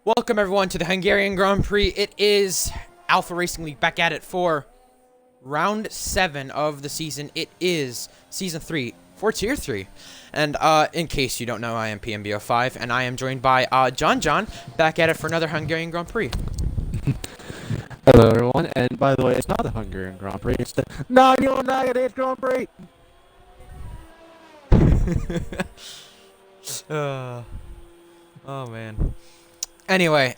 Welcome everyone to the Hungarian Grand Prix. It is Alpha Racing League back at it for round 7 of the season. It is season 3 for tier 3. And in case you don't know, I am PMBO5 and I am joined by John back at it for another Hungarian Grand Prix. Hello everyone, and by the way, it's not the Hungarian Grand Prix, it's the United Grand Prix! Oh man. Anyway,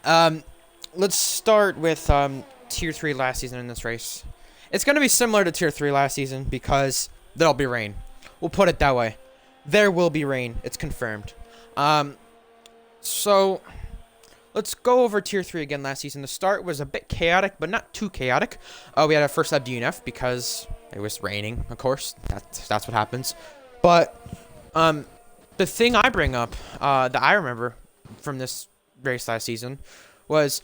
let's start with tier 3 last season in this race. It's going to be similar to tier 3 last season because there'll be rain. We'll put it that way. There will be rain. It's confirmed. So let's go over tier 3 again last season. The start was a bit chaotic, but not too chaotic. We had our first lap DNF because it was raining, of course. That's what happens. But the thing I bring up that I remember from this race last season was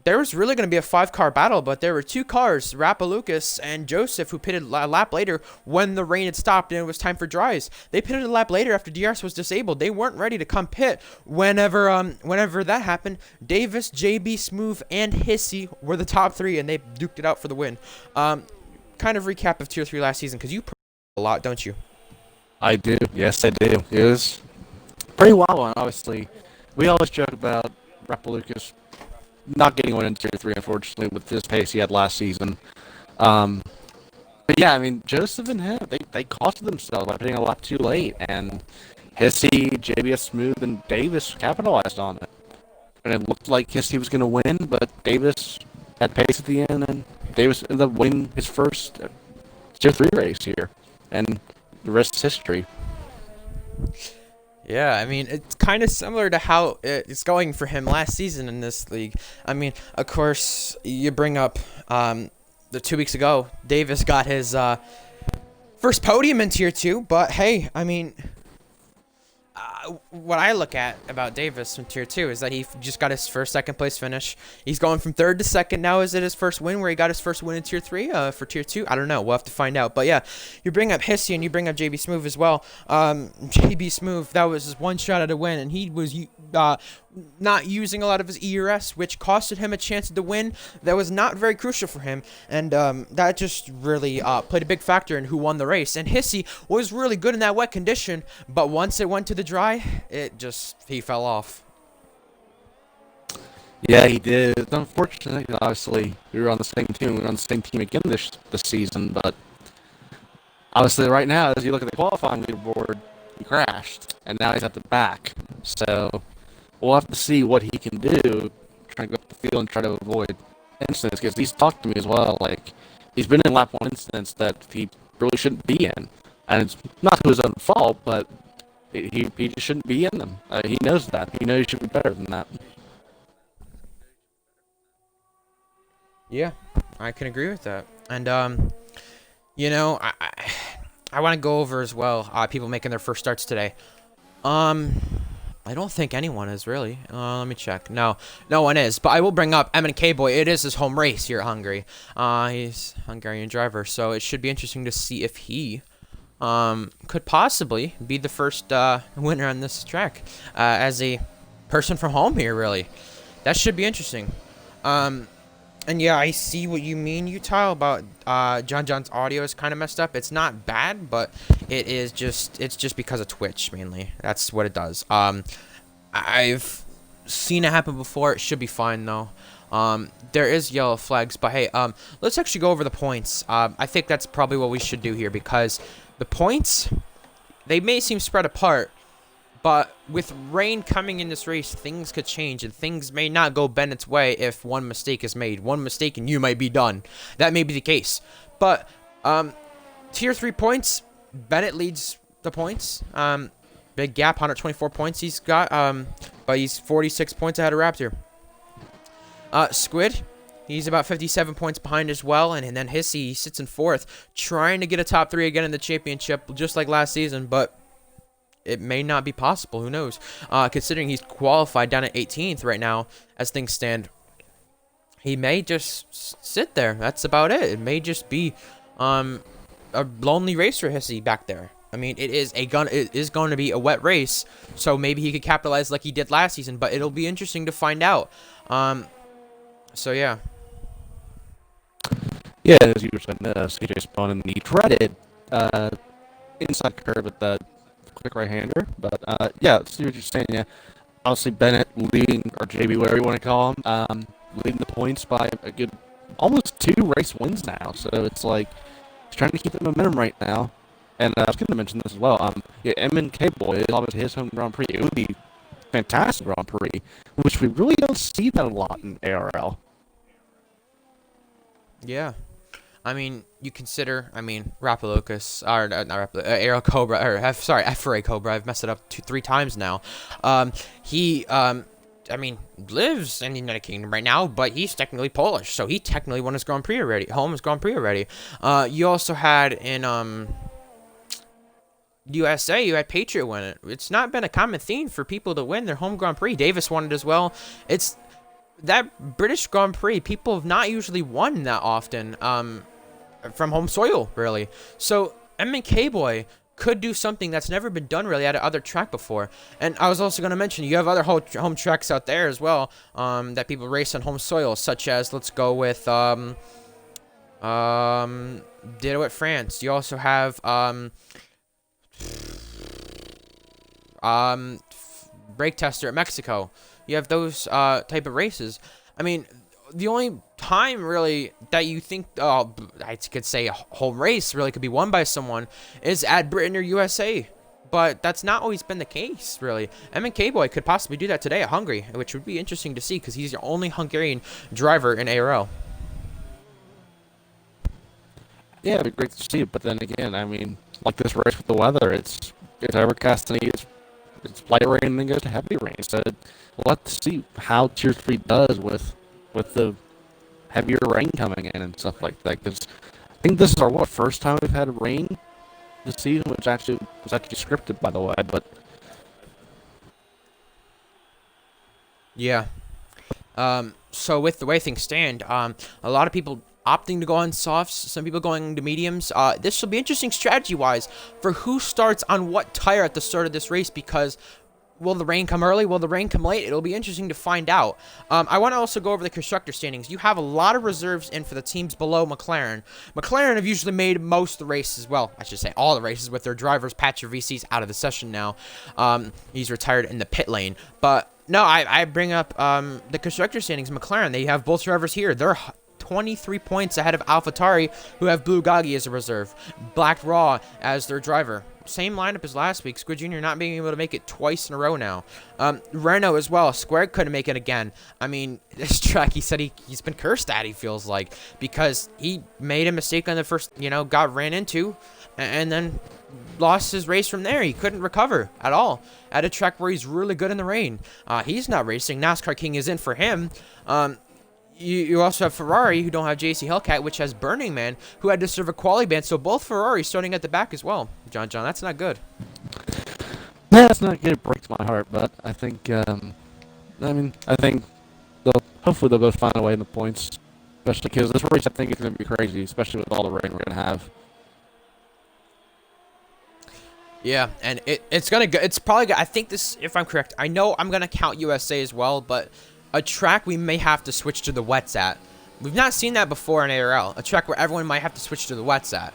there was really going to be a 5-car battle, but there were 2 cars, Lucas and Joseph, who pitted a lap later when the rain had stopped and it was time for dries. They pitted a lap later after DRS was disabled. They weren't ready to come pit whenever that happened. Davis, JB, Smooth, and Hissy were the top 3, and they duked it out for the win. Kind of recap of tier 3 last season, because you a lot, don't you? I do, yes I do. It was pretty wild one, obviously. We always joke about Lucas not getting one in tier 3, unfortunately, with his pace he had last season. But yeah, I mean, Joseph and him, they costed themselves by pitting a lap too late, and Hissy, JBS Smooth, and Davis capitalized on it. And it looked like Hissy was going to win, but Davis had pace at the end, and Davis ended up winning his first tier 3 race here. And the rest is history. Yeah, I mean, it's kind of similar to how it's going for him last season in this league. I mean, of course, you bring up the 2 weeks ago, Davis got his first podium in tier 2, but hey, I mean, what I look at about Davis in tier 2 is that he just got his first second place finish. He's going from 3rd to 2nd. Now is it his first win where he got his first win in tier 3 for tier 2? I don't know. We'll have to find out. But yeah, you bring up Hissy and you bring up JB Smooth as well. JB Smooth, that was his one shot at a win, and he was not using a lot of his ERS, which costed him a chance at the win. That was not very crucial for him, and that just really played a big factor in who won the race. And Hissy was really good in that wet condition, but once it went to the dry, he fell off. Yeah, he did. It's unfortunate. Obviously, we were on the same team. We were on the same team again this season, but obviously right now, as you look at the qualifying leaderboard, he crashed, and now he's at the back. So we'll have to see what he can do, trying to go up the field and try to avoid incidents, because he's talked to me as well. Like, he's been in lap 1 incidents that he really shouldn't be in, and it's not his own fault, but he just shouldn't be in them. He knows that. He knows he should be better than that. Yeah, I can agree with that. And you know, I want to go over as well people making their first starts today. I don't think anyone is really. Let me check. No one is. But I will bring up M&K Boy. It is his home race here at Hungary. He's a Hungarian driver, so it should be interesting to see if he could possibly be the first winner on this track as a person from home here, really. That should be interesting. And yeah, I see what you mean, Utah, about John's audio is kind of messed up. It's not bad, but it's just because of Twitch, mainly. That's what it does. I've seen it happen before. It should be fine, though. There is yellow flags, but hey, let's actually go over the points. I think that's probably what we should do here, because the points, they may seem spread apart, but with rain coming in this race, things could change, and things may not go Bennett's way if one mistake is made. One mistake and you might be done. That may be the case. But tier 3 points, Bennett leads the points. Big gap, 124 points he's got, but he's 46 points ahead of Raptor. Squid, he's about 57 points behind as well, and then Hissy sits in 4th, trying to get a top 3 again in the championship, just like last season, but it may not be possible. Who knows? Considering he's qualified down at 18th right now, as things stand, he may just sit there. That's about it. It may just be a lonely race for Hissy back there. I mean, it is going to be a wet race, so maybe he could capitalize like he did last season. But it'll be interesting to find out. So yeah, Yeah, as you were saying, CJ spun in the dreaded inside curve with the quick right-hander. But yeah, see what you're saying. Yeah, obviously Bennett leading, or JB, whatever you want to call him, leading the points by a good almost 2 race wins now. So it's like he's trying to keep the momentum right now. And I was going to mention this as well. Yeah, MNK Boy is obviously his home Grand Prix. It would be fantastic Grand Prix, which we really don't see that a lot in ARL. yeah. I mean, you consider, Rapalocus, or not Rapalocus, Aero Cobra, or F-Ray Cobra, I've messed it up 3 times now. He, lives in the United Kingdom right now, but he's technically Polish, so he technically won his Grand Prix already, his Grand Prix already. You also had in, USA, you had Patriot win it. It's not been a common theme for people to win their home Grand Prix. Davis won it as well. It's that British Grand Prix, people have not usually won that often from home soil, really. So MK Boy could do something that's never been done really at another track before. And I was also going to mention, you have other home tracks out there as well that people race on home soil, such as, let's go with Ditto at France. You also have brake tester at Mexico. You have those type of races. I mean, the only time really that you think, I could say a home race really could be won by someone is at Britain or USA. But that's not always been the case, really. MK Boy could possibly do that today at Hungary, which would be interesting to see because he's the only Hungarian driver in ARL. Yeah, it'd be great to see. But then again, I mean, like this race with the weather, it's overcast and it's light rain and then goes to heavy rain. So we'll have to see how Tier 3 does with the heavier rain coming in and stuff like that. Because I think this is our first time we've had rain this season, which was actually scripted, by the way. But Yeah. So with the way things stand, a lot of people opting to go on softs, some people going to mediums. This will be interesting strategy-wise for who starts on what tire at the start of this race, because will the rain come early? Will the rain come late? It'll be interesting to find out. I want to also go over the constructor standings. You have a lot of reserves in for the teams below McLaren. McLaren have usually made most of the races, well, I should say all the races, with their drivers. Patcher VC's out of the session now. He's retired in the pit lane. But no, I bring up the constructor standings. McLaren, they have both drivers here. They're 23 points ahead of AlphaTauri, who have Blue Goggy as a reserve, Black Raw as their driver. Same lineup as last week. Squid Jr. not being able to make it twice in a row now. Renault as well. Square couldn't make it again. I mean, this track, he said he's been cursed at, he feels like, because he made a mistake on the first, got ran into, and then lost his race from there. He couldn't recover at all at a track where he's really good in the rain. He's not racing. NASCAR King is in for him. You also have Ferrari, who don't have JC Hellcat, which has Burning Man, who had to serve a quali ban. So both Ferraris starting at the back as well. John, that's not good. yeah, that's not good. It breaks my heart. But I think, I think hopefully they'll both find a way in the points, especially because this race I think is going to be crazy, especially with all the rain we're going to have. Yeah, and it's gonna go. It's probably. I think this, if I'm correct, I know I'm gonna count USA as well, but a track we may have to switch to the wets at. We've not seen that before in ARL. A track where everyone might have to switch to the wets at.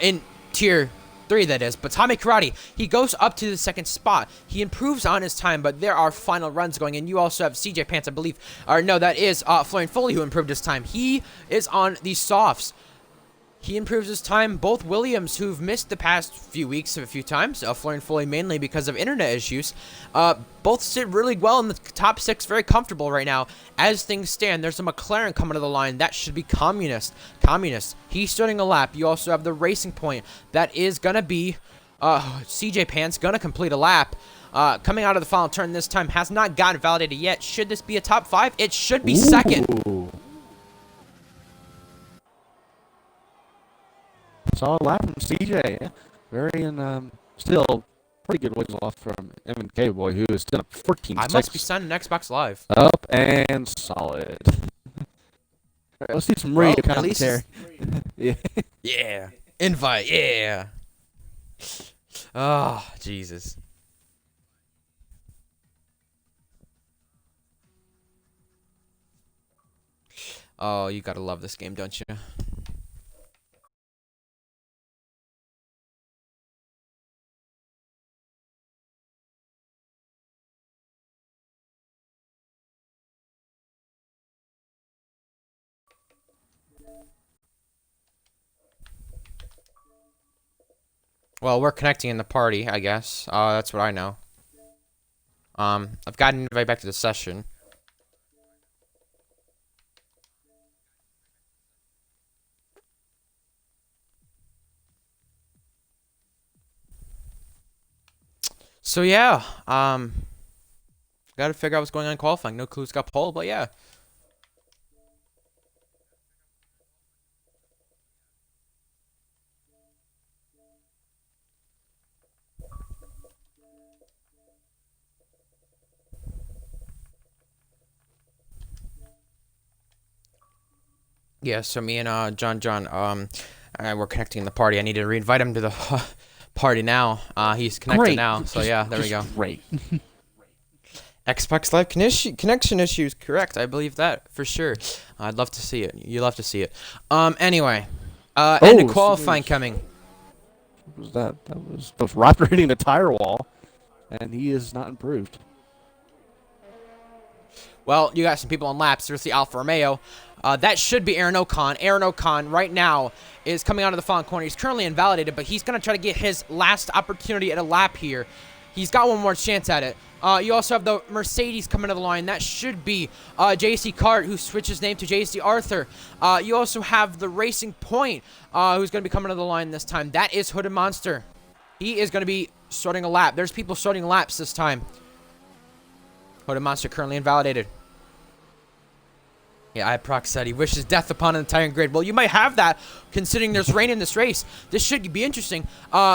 In Tier 3, that is. But Tommy Karate, he goes up to the second spot. He improves on his time, but there are final runs going. And you also have CJ Pants, I believe. Or no, that is Florian Foley who improved his time. He is on the softs. He improves his time. Both Williams, who've missed the past few weeks a few times, Florian Foley mainly because of internet issues, both sit really well in the top 6, very comfortable right now. As things stand, there's a McLaren coming to the line. That should be Communist. He's starting a lap. You also have the Racing Point. That is going to be CJ Pants, going to complete a lap. Coming out of the final turn this time, has not gotten validated yet. Should this be a top 5? It should be second. Solid lap from CJ. Yeah. Still pretty good ways off from M&K Boy, who is still up 14-6. I must be signed in Xbox Live. Up and solid. All right, let's do some radio commentary. Yeah. Yeah. Invite. Yeah. Oh, Jesus. Oh, you gotta love this game, don't you? Well, we're connecting in the party, I guess. That's what I know. I've gotten invited back to the session. So yeah, gotta figure out what's going on in qualifying. No clues got pulled, but yeah. Yeah, so me and John, we're connecting in the party. I need to re-invite him to the party now. He's connected Great. now, so yeah, there we go. Great. Xbox Live connection issues, correct? I believe that for sure. I'd love to see it. You love to see it. Anyway, end of qualifying coming. What was that? That was Raptor hitting the tire wall, and he is not improved. Well, you got some people on laps. There's the Alfa Romeo. That should be Aaron Ocon. Aaron Ocon right now is coming out of the final corner. He's currently invalidated, but he's going to try to get his last opportunity at a lap here. He's got one more chance at it. You also have the Mercedes coming to the line. That should be JC Cart, who switched his name to JC Arthur. You also have the Racing Point, who's going to be coming to the line this time. That is Hooded Monster. He is going to be starting a lap. There's people starting laps this time. Hooded Monster currently invalidated. Yeah, Prox said he wishes death upon an entire grid. Well, you might have that, considering there's rain in this race. This should be interesting.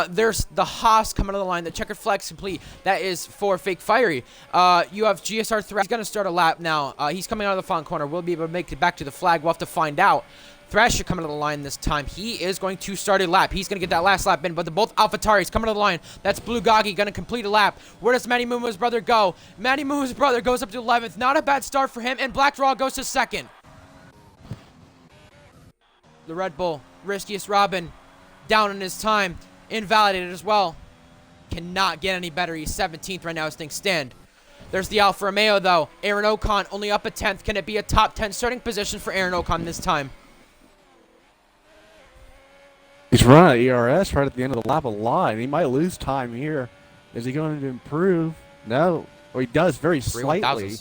There's the Haas coming to the line. The checkered flag's complete. That is for Fake Fiery. You have GSR Thrash. He's going to start a lap now. He's coming out of the final corner. Will be able to make it back to the flag. We'll have to find out. Thrasher coming to the line this time. He is going to start a lap. He's going to get that last lap in, but the both AlphaTauris coming to the line. That's Blue Goggy going to complete a lap. Where does Matty Muma's brother go? Matty Muma's brother goes up to 11th. Not a bad start for him, and Black Draw goes to 2nd. The Red Bull, Riskiest Robin, down in his time, invalidated as well. Cannot get any better. He's 17th right now as things stand. There's the Alfa Romeo, though. Aaron Ocon only up a 10th. Can it be a top 10 starting position for Aaron Ocon this time? He's running ERS right at the end of the lap a lot, and he might lose time here. Is he going to improve? No. Or he does very slightly.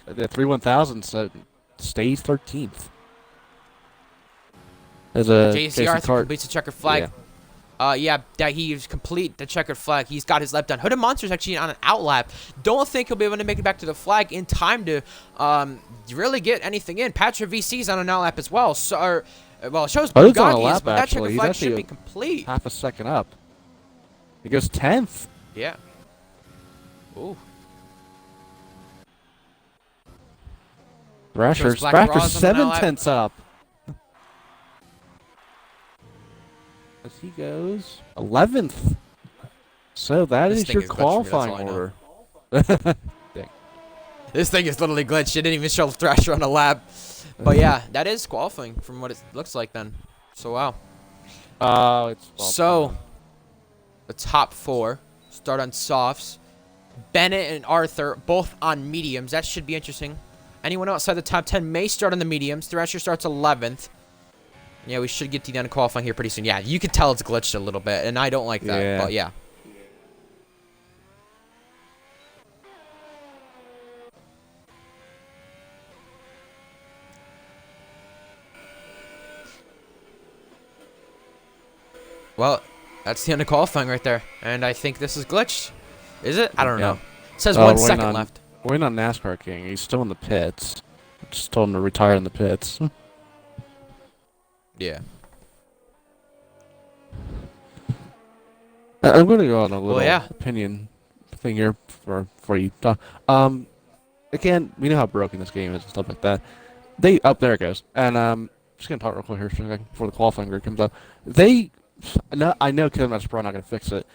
The 3-1000, so stays 13th. As a JC Arthur completes the checkered flag. Yeah. That he's complete the checkered flag. He's got his lap done. Hooded Monster's actually on an out lap. Don't think he'll be able to make it back to the flag in time to really get anything in. Patra VC's on an out lap as well. So, well, it shows Bugatti's, but that checkered flag should be complete. Half a second up. He goes 10th. Yeah. Ooh. Thrasher's 7/10 up. As he goes 11th. So that is your qualifying order. Dang. This thing is literally glitched. It didn't even show Thrasher on the lap. But yeah, that is qualifying from what it looks like then. So wow. So the top 4 start on softs. Bennett and Arthur both on mediums. That should be interesting. Anyone outside the top 10 may start on the mediums. Thrasher starts 11th. Yeah, we should get to the end of qualifying here pretty soon. Yeah, you can tell it's glitched a little bit, and I don't like that, but yeah. Well, that's the end of qualifying right there, and I think this is glitched. Is it? I don't know. It says 1 second left. We're waiting on NASCAR King. He's still in the pits. Just told him to retire in the pits. Yeah. I'm going to go on a little opinion thing here for you. Again, we know how broken this game is and stuff like that. There it goes. And just going to talk real quick here for a second before the qualifying grid comes up. I know Kevin Matt's probably not going to fix it.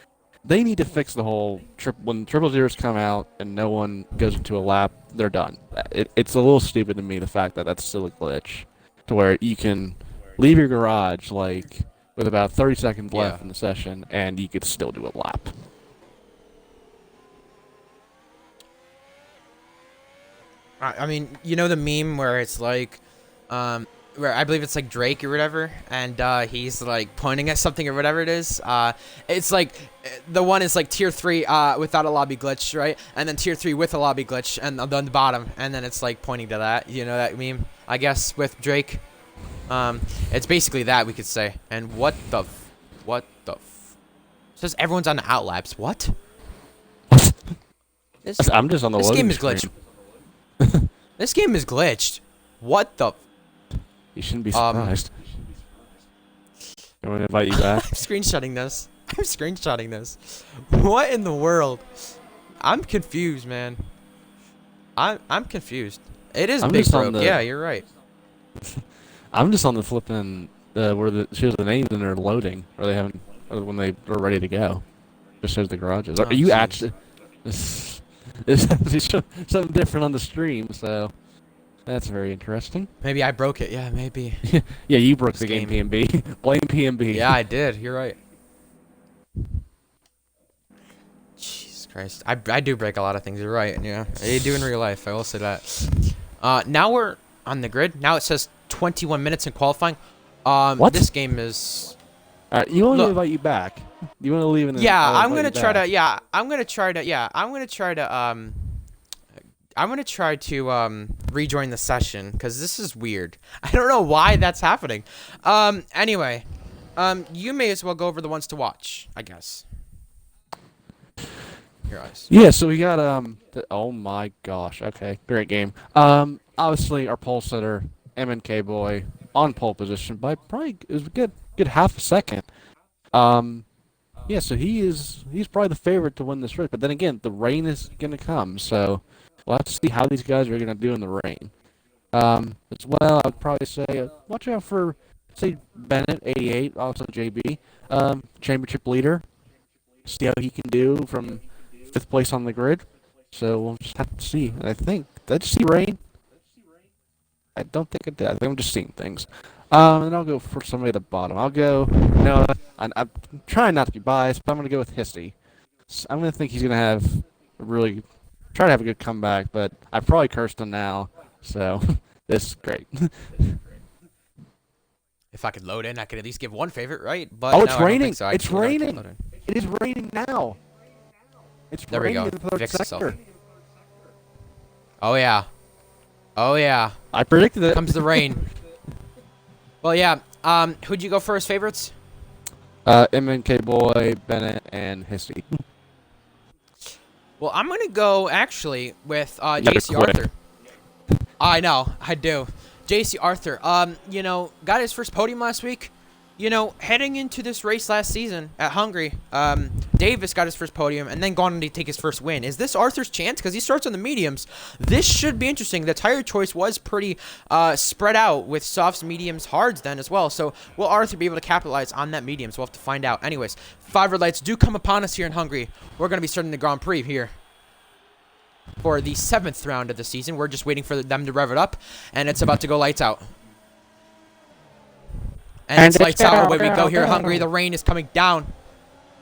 They need to fix the whole when triple zeros come out and no one goes into a lap, they're done. It's a little stupid to me the fact that that's still a glitch, to where you can leave your garage like with about 30 seconds Yeah. left in the session and you could still do a lap. I mean, you know the meme where it's like, where I believe it's like Drake or whatever, and he's like pointing at something or whatever it is. It's like the one is like tier 3 without a lobby glitch, right? And then tier 3 with a lobby glitch, and on the bottom, and then it's like pointing to that. You know that meme, I guess, with Drake. It's basically that, we could say. And what the it says everyone's on the outlaps. What? I'm just on the This loading game is screen. glitched. This game is glitched. What the? You shouldn't be surprised. I want to invite you back. I'm screenshotting this. I'm screenshotting this. What in the world? I'm confused, man. I'm confused. It is I'm big just on broke. the- Yeah, you're right. I'm just on the flipping where the shows the names and they're loading, or they haven't, or when they are ready to go. Just shows the garages. Oh, Are you jeez. actually? It's something different on the stream, so that's very interesting. Maybe I broke it. Yeah, maybe. Yeah, you broke This the game, game. PMB. Blame PMB. Yeah, I did. You're right. Jesus Christ. I do break a lot of things. You're right. Yeah, I do in real life. I will say that. Now we're on the grid. Now it says 21 minutes in qualifying. What? This game is. Alright, you want me to Look. invite you back? You want to leave and then Yeah, I'll I'm invite gonna you try back. to. Yeah, I'm gonna try to. Yeah, I'm gonna try to. I'm gonna try to rejoin the session because this is weird. I don't know why that's happening. Anyway, you may as well go over the ones to watch, I guess. Your eyes. Yeah, so we got oh my gosh, okay, great game. Obviously our pole sitter, MNK boy, on pole position by probably it was a good half a second. Yeah, so he's probably the favorite to win this race. But then again, the rain is gonna come, so we'll have to see how these guys are gonna do in the rain. As well, I'd probably say watch out for say Bennett, 88, also JB, championship leader. See how he can do from 5th place on the grid. So we'll just have to see. And I think did I just see rain? I don't think I did. I think I'm just seeing things. And I'll go for somebody at the bottom. I'll go. No, I'm trying not to be biased, but I'm gonna go with Hissy. I'm gonna think he's gonna have a really try to have a good comeback, but I probably cursed him now. So this is great. If I could load in, I could at least give one favorite, right? But Oh, no, it's I don't raining. think so. I It's can't load raining. in. It is raining now. It's There we raining go. in the third Fix itself. sector. Oh yeah. Oh yeah. I predicted it. Comes the rain. Well, yeah. Who'd you go for as favorites? MNK Boy, Bennett, and Hissy. Well, I'm gonna go actually with gotta JC quit. Arthur. I know, I do. JC Arthur, you know, got his first podium last week. You know, heading into this race last season at Hungary, Davis got his first podium and then gone on to take his first win. Is this Arthur's chance? Because he starts on the mediums. This should be interesting. The tire choice was pretty spread out with softs, mediums, hards then as well. So will Arthur be able to capitalize on that mediums? We'll have to find out. Anyways, 5 red lights do come upon us here in Hungary. We're going to be starting the Grand Prix here for the 7th round of the season. We're just waiting for them to rev it up, and it's about to go lights out. And it's lights out away we go here in Hungary. The rain is coming down.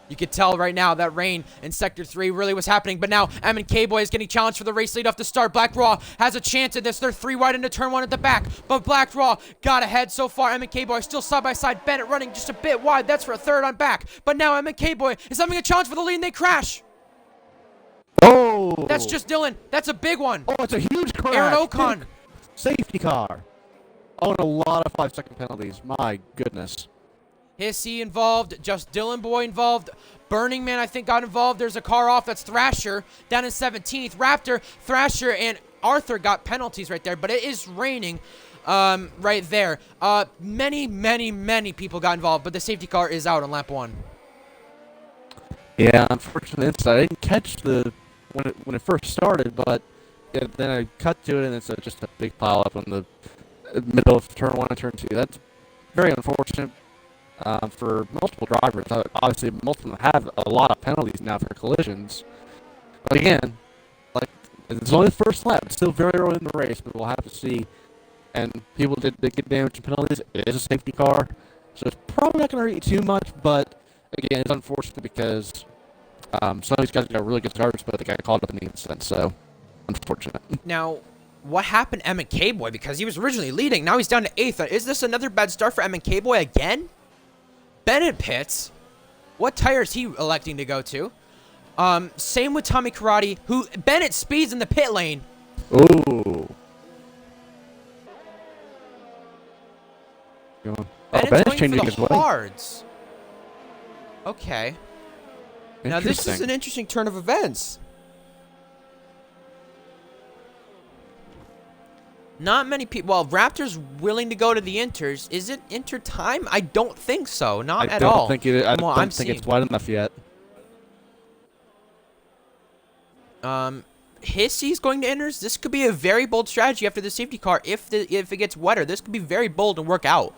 You can tell right now that rain in Sector 3 really was happening. But now M&K Boy is getting challenged for the race lead off the start. Black Raw has a chance in this. They're 3 wide into turn 1 at the back. But Black Raw got ahead so far. M&K Boy still side by side. Bennett running just a bit wide. That's for a third on back. But now M&K Boy is having a challenge for the lead and they crash. Oh! That's just Dylan. That's a big one. Oh, it's a huge crash. Aaron Ocon. Big safety car. Oh, and a lot of 5-second penalties. My goodness. Hissy involved, just Dylan Boy involved, Burning Man I think got involved. There's a car off, that's Thrasher down in 17th. Raptor, Thrasher, and Arthur got penalties right there, but it is raining right there. Many people got involved, but the safety car is out on lap 1. Yeah, unfortunately, I didn't catch the when it first started, but then I cut to it, and it's just a big pile up in the middle of turn 1 and turn 2. That's very unfortunate. for multiple drivers. Obviously, most of them have a lot of penalties now for collisions. But again, like it's only the first lap. It's still very early in the race, but we'll have to see. And people did get damage and penalties. It is a safety car, so it's probably not going to hurt you too much. But again, it's unfortunate because some of these guys got really good starts, but they got caught up in the incident. So unfortunate. Now, what happened to Emmett K-Boy? Because he was originally leading. Now he's down to 8th. Is this another bad start for Emmett K-Boy again? Bennett pits. What tire is he electing to go to? Same with Tommy Karate, who Bennett speeds in the pit lane. Ooh. Bennett's going for the hards. Okay. Now this is an interesting turn of events. Not many people. Well, Raptor's willing to go to the inters. Is it inter time? I don't think so. Not at all. I don't think it's wide enough yet. Hissy's going to inters. This could be a very bold strategy after the safety car. If it gets wetter, this could be very bold and work out.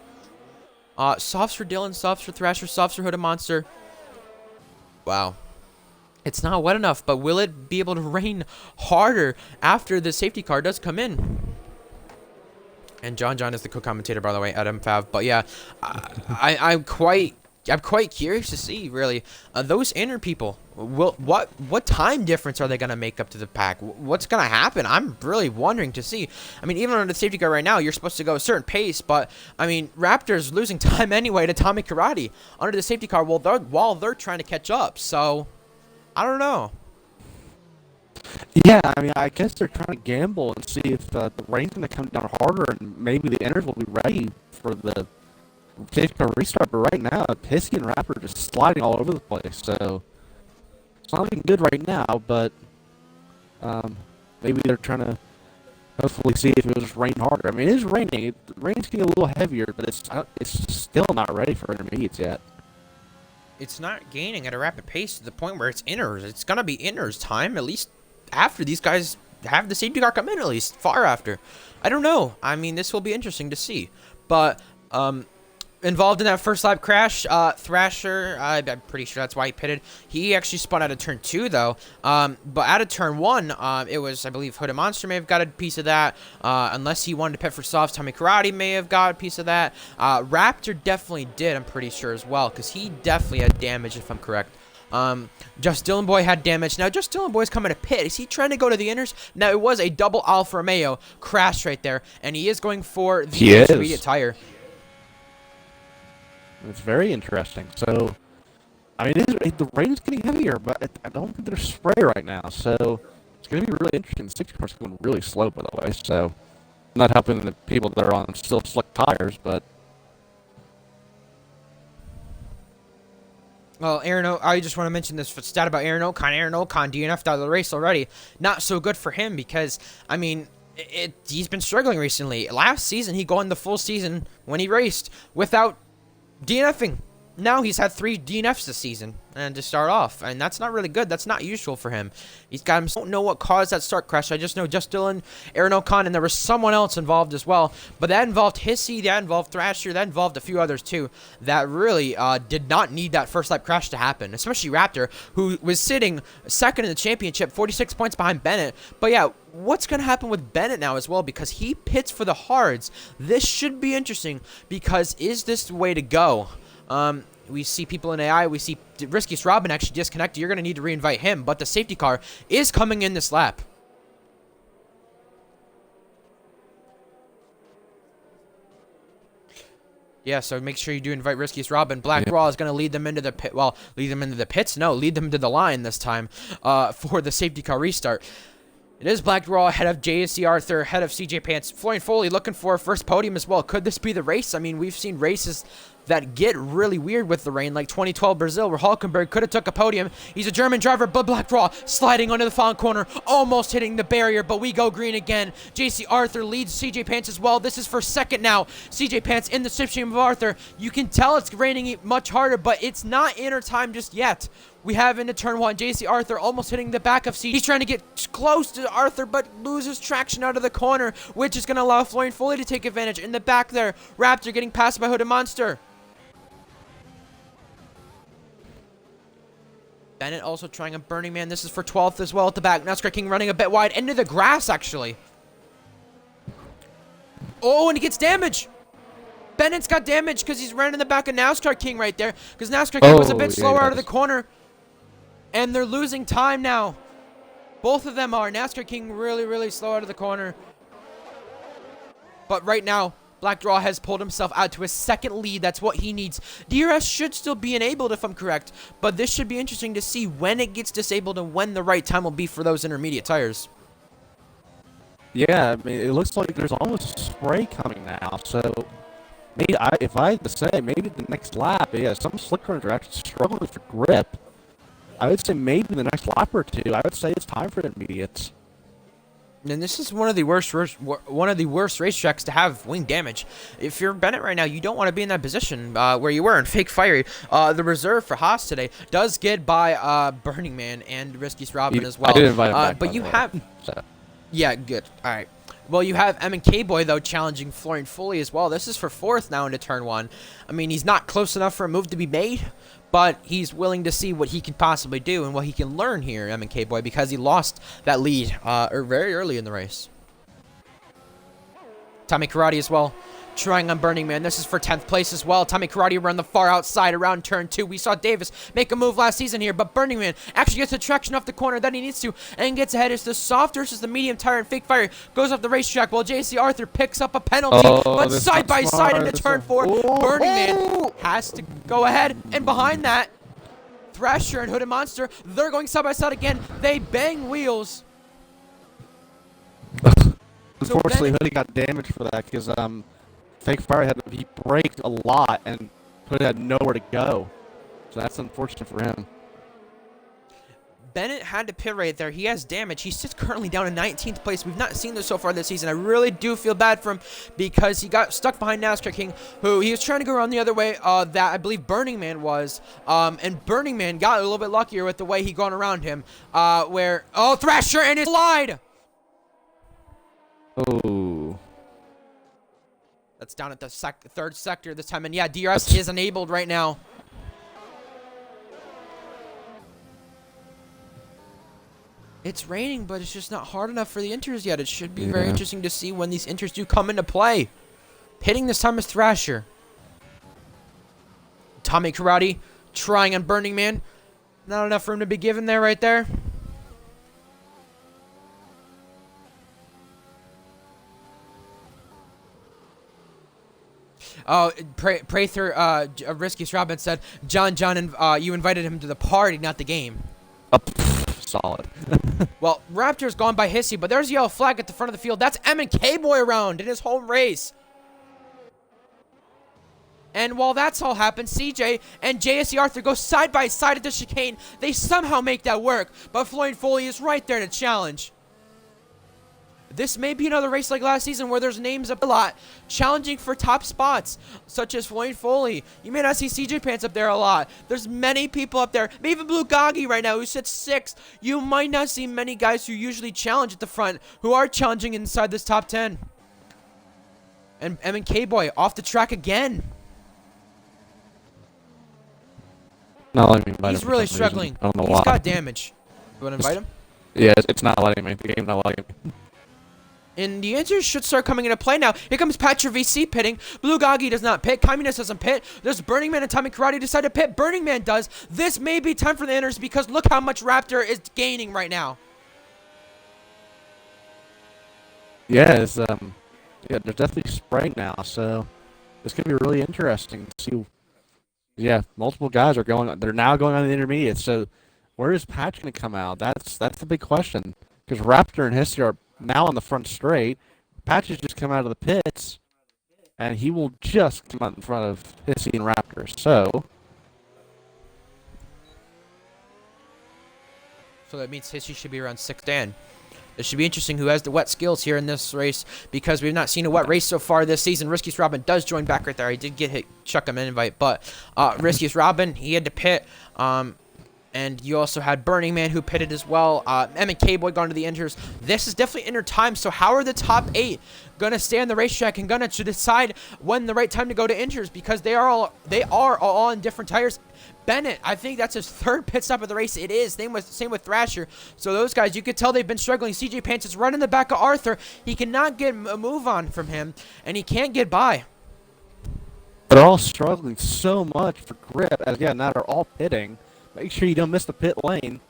Softs for Dylan, softs for Thrasher, softs for Hooded Monster. Wow. It's not wet enough, but will it be able to rain harder after the safety car does come in? And John is the co-commentator, by the way, at M5. But yeah, I'm quite curious to see, really, those inner people. What time difference are they gonna make up to the pack? What's gonna happen? I'm really wondering to see. I mean, even on the safety car right now, you're supposed to go a certain pace, but I mean, Raptor's losing time anyway to Tommy Karate under the safety car while they're trying to catch up. So, I don't know. Yeah, I mean, I guess they're trying to gamble and see if the rain's going to come down harder and maybe the inners will be ready for the safety car restart. But right now, Pissy and Rapper are just sliding all over the place. So it's not looking good right now, but maybe they're trying to hopefully see if it will just rain harder. I mean, it is raining. The rain's getting a little heavier, but it's still not ready for intermediates yet. It's not gaining at a rapid pace to the point where it's inners. It's going to be inners time, at least after these guys have the safety car come in, at least far after. I don't know. I mean, this will be interesting to see. But involved in that first lap crash, Thrasher, I'm pretty sure that's why he pitted. He actually spun out of turn 2, though. But out of turn 1, it was, I believe, Hooded Monster may have got a piece of that. Unless he wanted to pit for softs, Tommy Karate may have got a piece of that. Raptor definitely did, I'm pretty sure, as well, because he definitely had damage, if I'm correct. Just Dylan Boy had damage. Now, Just Dylan Boy's coming to pit. Is he trying to go to the inners? Now, it was a double Alfa Romeo crash right there, and he is going for the intermediate tire. It's very interesting. So, I mean, the rain is getting heavier, but I don't think there's spray right now. So, it's going to be really interesting. The safety car's going really slow, by the way. So, not helping the people that are on still slick tires, but. Well, I just want to mention this stat about Aaron Ocon. Aaron Ocon DNF'd out of the race already. Not so good for him because, I mean, he's been struggling recently. Last season, he won the full season when he raced without DNFing. Now he's had 3 DNFs this season and to start off, and that's not really good. That's not usual for him. He's got him. I don't know what caused that start crash. I just know Just Dylan, Aaron Ocon, and there was someone else involved as well. But that involved Hissy, that involved Thrasher, that involved a few others too. That really did not need that first lap crash to happen, especially Raptor, who was sitting second in the championship, 46 points behind Bennett. But yeah, what's going to happen with Bennett now as well, because he pits for the hards. This should be interesting, because is this the way to go? We see people in AI. We see Riskiest Robin actually disconnected. You're going to need to reinvite him, but the safety car is coming in this lap. Yeah, so make sure you do invite Riskiest Robin. Black Raw is going to lead them into the pit. Well, lead them into the pits? No, lead them to the line this time for the safety car restart. It is Black Raw ahead of JSC Arthur, ahead of CJ Pants. Florian Foley looking for a first podium as well. Could this be the race? I mean, we've seen races that get really weird with the rain, like 2012 Brazil, where Hulkenberg could have took a podium. He's a German driver, but Black Raw sliding onto the final corner, almost hitting the barrier, but we go green again. JC Arthur leads CJ Pants as well. This is for second now. CJ Pants in the slipstream of Arthur. You can tell it's raining much harder, but it's not inner time just yet. We have into turn 1, JC Arthur almost hitting the back of CJ. He's trying to get close to Arthur, but loses traction out of the corner, which is going to allow Florian Foley to take advantage. In the back there, Raptor getting passed by Hooded Monster. Bennett also trying a Burning Man. This is for 12th as well at the back. NASCAR King running a bit wide into the grass, actually. Oh, and he gets damage. Bennett's got damage because he's running in the back of NASCAR King right there. Because NASCAR King was a bit slower out of the corner. And they're losing time now. Both of them are. NASCAR King really, really slow out of the corner. But right now, Black Draw has pulled himself out to a second lead. That's what he needs. DRS should still be enabled if I'm correct. But this should be interesting to see when it gets disabled and when the right time will be for those intermediate tires. Yeah, I mean, it looks like there's almost spray coming now. So, maybe if I had to say, maybe the next lap, yeah, some slick runners are actually struggling for grip. I would say maybe the next lap or two, I would say it's time for intermediates. And this is one of the worst racetracks to have wing damage. If you're Bennett right now, you don't want to be in that position where you were in Fake Fiery. The reserve for Haas today does get by Burning Man and Risky Robin as well. I did invite him back, but you have... So. Yeah, good. All right. Well, you have M&K Boy, though, challenging Florian Foley as well. This is for 4th now into Turn 1. I mean, he's not close enough for a move to be made, but he's willing to see what he can possibly do and what he can learn here, M&K Boy, because he lost that lead very early in the race. Tommy Karate as well, trying on Burning Man. This is for 10th place as well. Tommy Karate run the far outside around Turn 2. We saw Davis make a move last season here, but Burning Man actually gets the traction off the corner that he needs to and gets ahead. It's the soft versus the medium tire and Fake Fire goes off the racetrack while JC Arthur picks up a penalty, but side by side into Turn 4. Burning Man has to go ahead, and behind that, Thrasher and Hooded Monster, they're going side by side again. They bang wheels. Unfortunately, Hoodie got damaged for that because Fake Fire he braked a lot and Hoodie had nowhere to go. So that's unfortunate for him. Bennett had to pit right there. He has damage. He sits currently down in 19th place. We've not seen this so far this season. I really do feel bad for him because he got stuck behind NASCAR King, who he was trying to go around the other way that I believe Burning Man was. And Burning Man got a little bit luckier with the way he gone around him. Oh, Thrasher and his slide! Oh. That's down at the 3rd sector this time. And yeah, DRS is enabled right now. It's raining, but it's just not hard enough for the inters yet. It should be very interesting to see when these inters do come into play. Pitting this time is Thrasher. Tommy Karate trying on Burning Man. Not enough room to be given there right there. Oh, Prather, Risky Robin said, John, and you invited him to the party, not the game. Solid. Well, Raptor's gone by Hissy, but there's a yellow flag at the front of the field. That's M&K Boy around in his home race. And while that's all happened, CJ and JSE Arthur go side by side at the chicane. They somehow make that work, but Florian Foley is right there to challenge. This may be another race like last season where there's names up a lot challenging for top spots, such as Florian Foley. You may not see CJ Pants up there a lot. There's many people up there, even Blue Goggy right now who sits 6th. You might not see many guys who usually challenge at the front who are challenging inside this top 10. And M&K Boy off the track again. He's really struggling. I don't know He's why. got damage. You want to invite him? Yeah, it's not letting me. The game's not letting me. And the answers should start coming into play now. Here comes Patra VC pitting. Blue Goggy does not pit. Communist doesn't pit. There's Burning Man and Tommy Karate decide to pit. Burning Man does. This may be time for the inners because look how much Raptor is gaining right now. Yeah, there's definitely spray now, so it's gonna be really interesting to see. Yeah, multiple guys are going. They're now going on the intermediate. So where is Patch gonna come out? That's the big question because Raptor and Hissy are now on the front straight. Patch has just come out of the pits, and he will just come out in front of Hissy and Raptor. So that means Hissy should be around 6th Dan. It should be interesting who has the wet skills here in this race because we've not seen a wet race so far this season. Risky's Robin does join back right there. He did get hit, chuck him an invite, but Risky's Robin, he had to pit. And you also had Burning Man who pitted as well. M&K Boy gone to the injures. This is definitely inner time. So how are the top 8 gonna stay on the racetrack and gonna to decide when the right time to go to injures? Because they are all on different tires. Bennett, I think that's his 3rd pit stop of the race. It is. Same with Thrasher. So those guys, you could tell they've been struggling. CJ Pants is running the back of Arthur. He cannot get a move on from him, and he can't get by. They're all struggling so much for grip. As again, now they're all pitting. Make sure you don't miss the pit lane,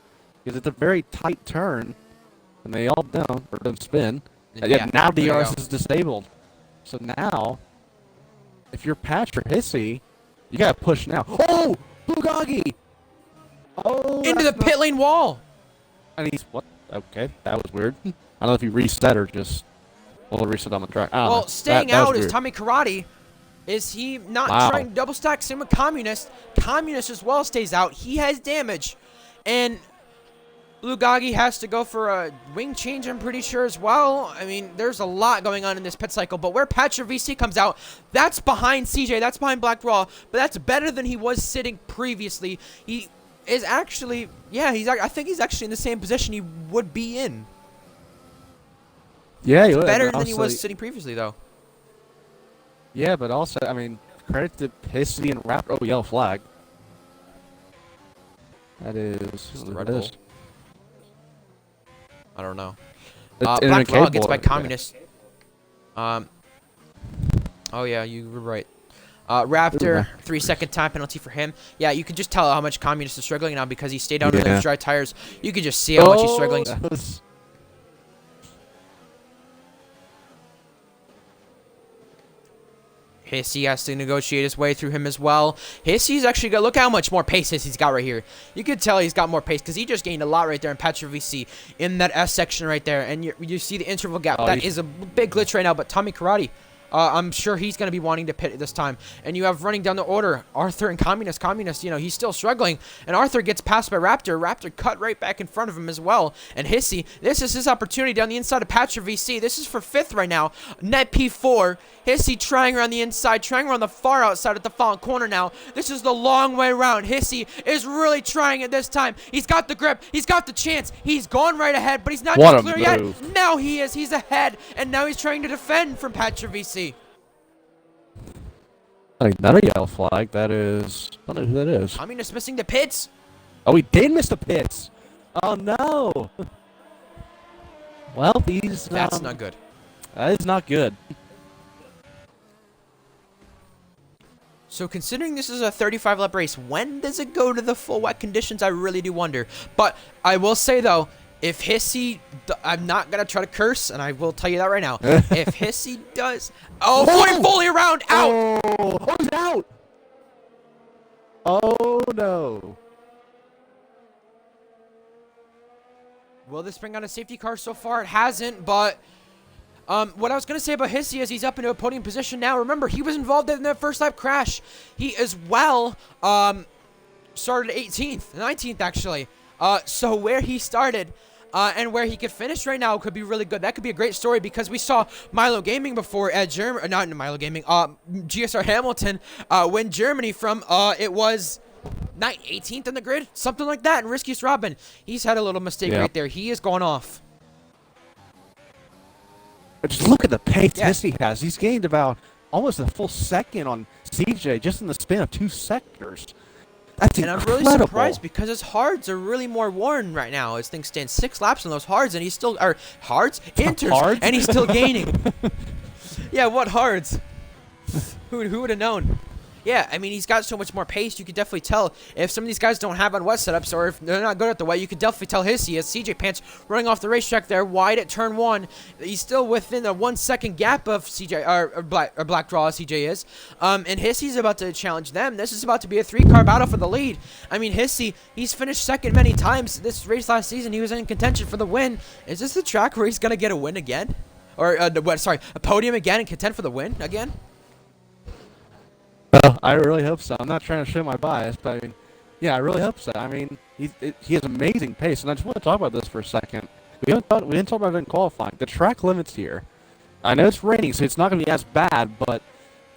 because it's a very tight turn, and they all don't spin. Yeah, now DRS is disabled. So now, if you're Patch or Hissy, you gotta push now. Oh, Bugagi! Oh, into the pit lane wall. And he's what? Okay, that was weird. I don't know if he reset or just reset on the track. Well, staying out is Tommy Karate. Is he not trying to double stack? Same with Communist. Communist as well stays out. He has damage. And Lugagi has to go for a wing change, I'm pretty sure, as well. I mean, there's a lot going on in this pit cycle. But where Patcher VC comes out, that's behind CJ. That's behind Black Raw. But that's better than he was sitting previously. He is actually, yeah, I think he's actually in the same position he would be in. Yeah, he it's would. Better than he was sitting previously, though. Yeah, but also, I mean, credit to Pissy and Raptor. Oh, yellow flag. That is the Red Bull. I don't know. Black Raw gets by Communist. Oh yeah, you were right. Raptor, 3-second time penalty for him. Yeah, you can just tell how much Communist is struggling now because he stayed out on those dry tires. You can just see how much he's struggling. Hissy has to negotiate his way through him as well. Hissy's actually got, look how much more pace Hissy's got right here. You can tell he's got more pace because he just gained a lot right there in Patcher VC in that S section right there. And you see the interval gap. That is a big glitch right now, but Tommy Karate, I'm sure he's going to be wanting to pit this time. And you have running down the order, Arthur and Communist. Communist, you know, he's still struggling. And Arthur gets passed by Raptor. Raptor cut right back in front of him as well. And Hissy, this is his opportunity down the inside of Patcher VC. This is for 5th right now. Net P4. Hissy trying around the inside, trying around the far outside at the far corner now. This is the long way around. Hissy is really trying it this time. He's got the grip. He's got the chance. He's gone right ahead, but he's not clear yet. Now he is. He's ahead, and now he's trying to defend from Patcher VC. I mean, not a yellow flag. That is... I don't know who that is. Communist missing the pits. Oh, he did miss the pits. Oh, no. Well, That's not good. That is not good. So considering this is a 35-lap race, when does it go to the full wet conditions? I really do wonder. But I will say, though, if Hissy... I'm not going to try to curse, and I will tell you that right now. If Hissy does... Oh, going fully around! Out! Oh, he's out! Oh, no. Will this bring on a safety car? So far, it hasn't, but... what I was going to say about Hissy is he's up into a podium position now. Remember, he was involved in that first lap crash. He as well started 18th, 19th actually. So where he started and where he could finish right now could be really good. That could be a great story because we saw Milo Gaming before at Germany, not Milo Gaming, GSR Hamilton win Germany from, it was... 18th in the grid, something like that. And Riskiest Robin, he's had a little mistake right there. He is going off. But just look at the pace Hissy has. He's gained about almost a full second on CJ just in the span of 2 sectors. That's incredible. I'm really surprised because his hards are really more worn right now. As things stand, 6 laps on those hards, and he's still inters, and he's still gaining. Yeah, what hards? Who would have known? Yeah, I mean, he's got so much more pace. You could definitely tell if some of these guys don't have on wet setups or if they're not good at the wet, you could definitely tell Hissy as CJ Pants running off the racetrack there wide at turn 1. He's still within a 1-second gap of CJ or Black Draw as CJ is. And Hissy's about to challenge them. This is about to be a 3-car battle for the lead. I mean, Hissy, he's finished second many times. This race last season, he was in contention for the win. Is this the track where he's going to get a win again? Or, a podium again and contend for the win again? Well, I really hope so. I'm not trying to show my bias, but I mean, yeah, I really hope so. I mean, he has amazing pace, and I just want to talk about this for a second. We didn't talk about it in qualifying. The track limits here. I know it's raining, so it's not going to be as bad, but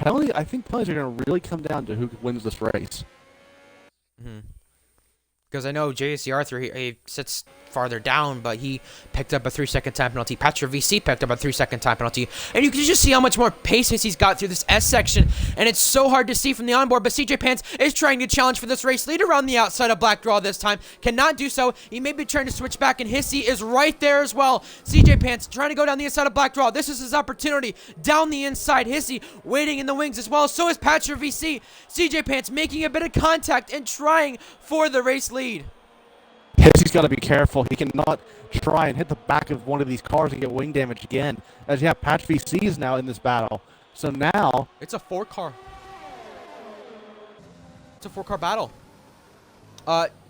I think penalties are going to really come down to who wins this race. Because I know JC Arthur, he sits farther down, but he picked up a 3-second time penalty. Patra VC picked up a 3-second time penalty. And you can just see how much more pace he's got through this S section. And it's so hard to see from the onboard, but CJ Pants is trying to challenge for this race lead around the outside of Black Draw this time. Cannot do so. He may be trying to switch back, and Hissy is right there as well. CJ Pants trying to go down the inside of Black Draw. This is his opportunity. Down the inside, Hissy waiting in the wings as well. So is Patra VC. CJ Pants making a bit of contact and trying for the race lead. Hissy's got to be careful. He cannot try and hit the back of one of these cars and get wing damage again. As you have Patch VCs now in this battle. So now... It's a 4-car. It's a 4-car battle.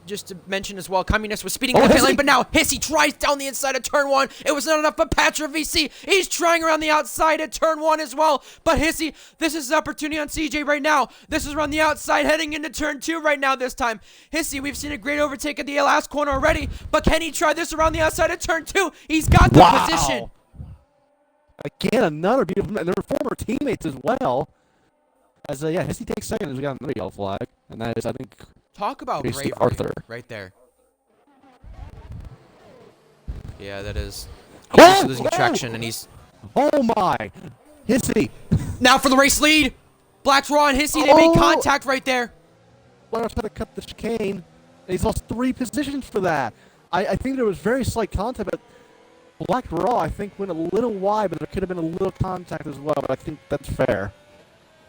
Just to mention as well, Communist was speeding in the pit lane, but now Hissy tries down the inside of turn 1. It was not enough for Patra VC. He's trying around the outside at turn 1 as well. But Hissy, this is his opportunity on CJ right now. This is around the outside, heading into turn 2 right now this time. Hissy, we've seen a great overtake at the last corner already, but can he try this around the outside of turn 2? He's got the position. Again, another beautiful... And they're former teammates as well. As, yeah, Hissy takes second as we got another yellow flag. And that is, I think... Talk about bravery Arthur right there. Yeah, that is. He's losing traction, and he's... Oh, my. Hissy. Now for the race lead. Black Draw and Hissy, they made contact right there. Black's trying to cut the chicane. And he's lost 3 positions for that. I think there was very slight contact, but Black Draw, I think, went a little wide, but there could have been a little contact as well, but I think that's fair.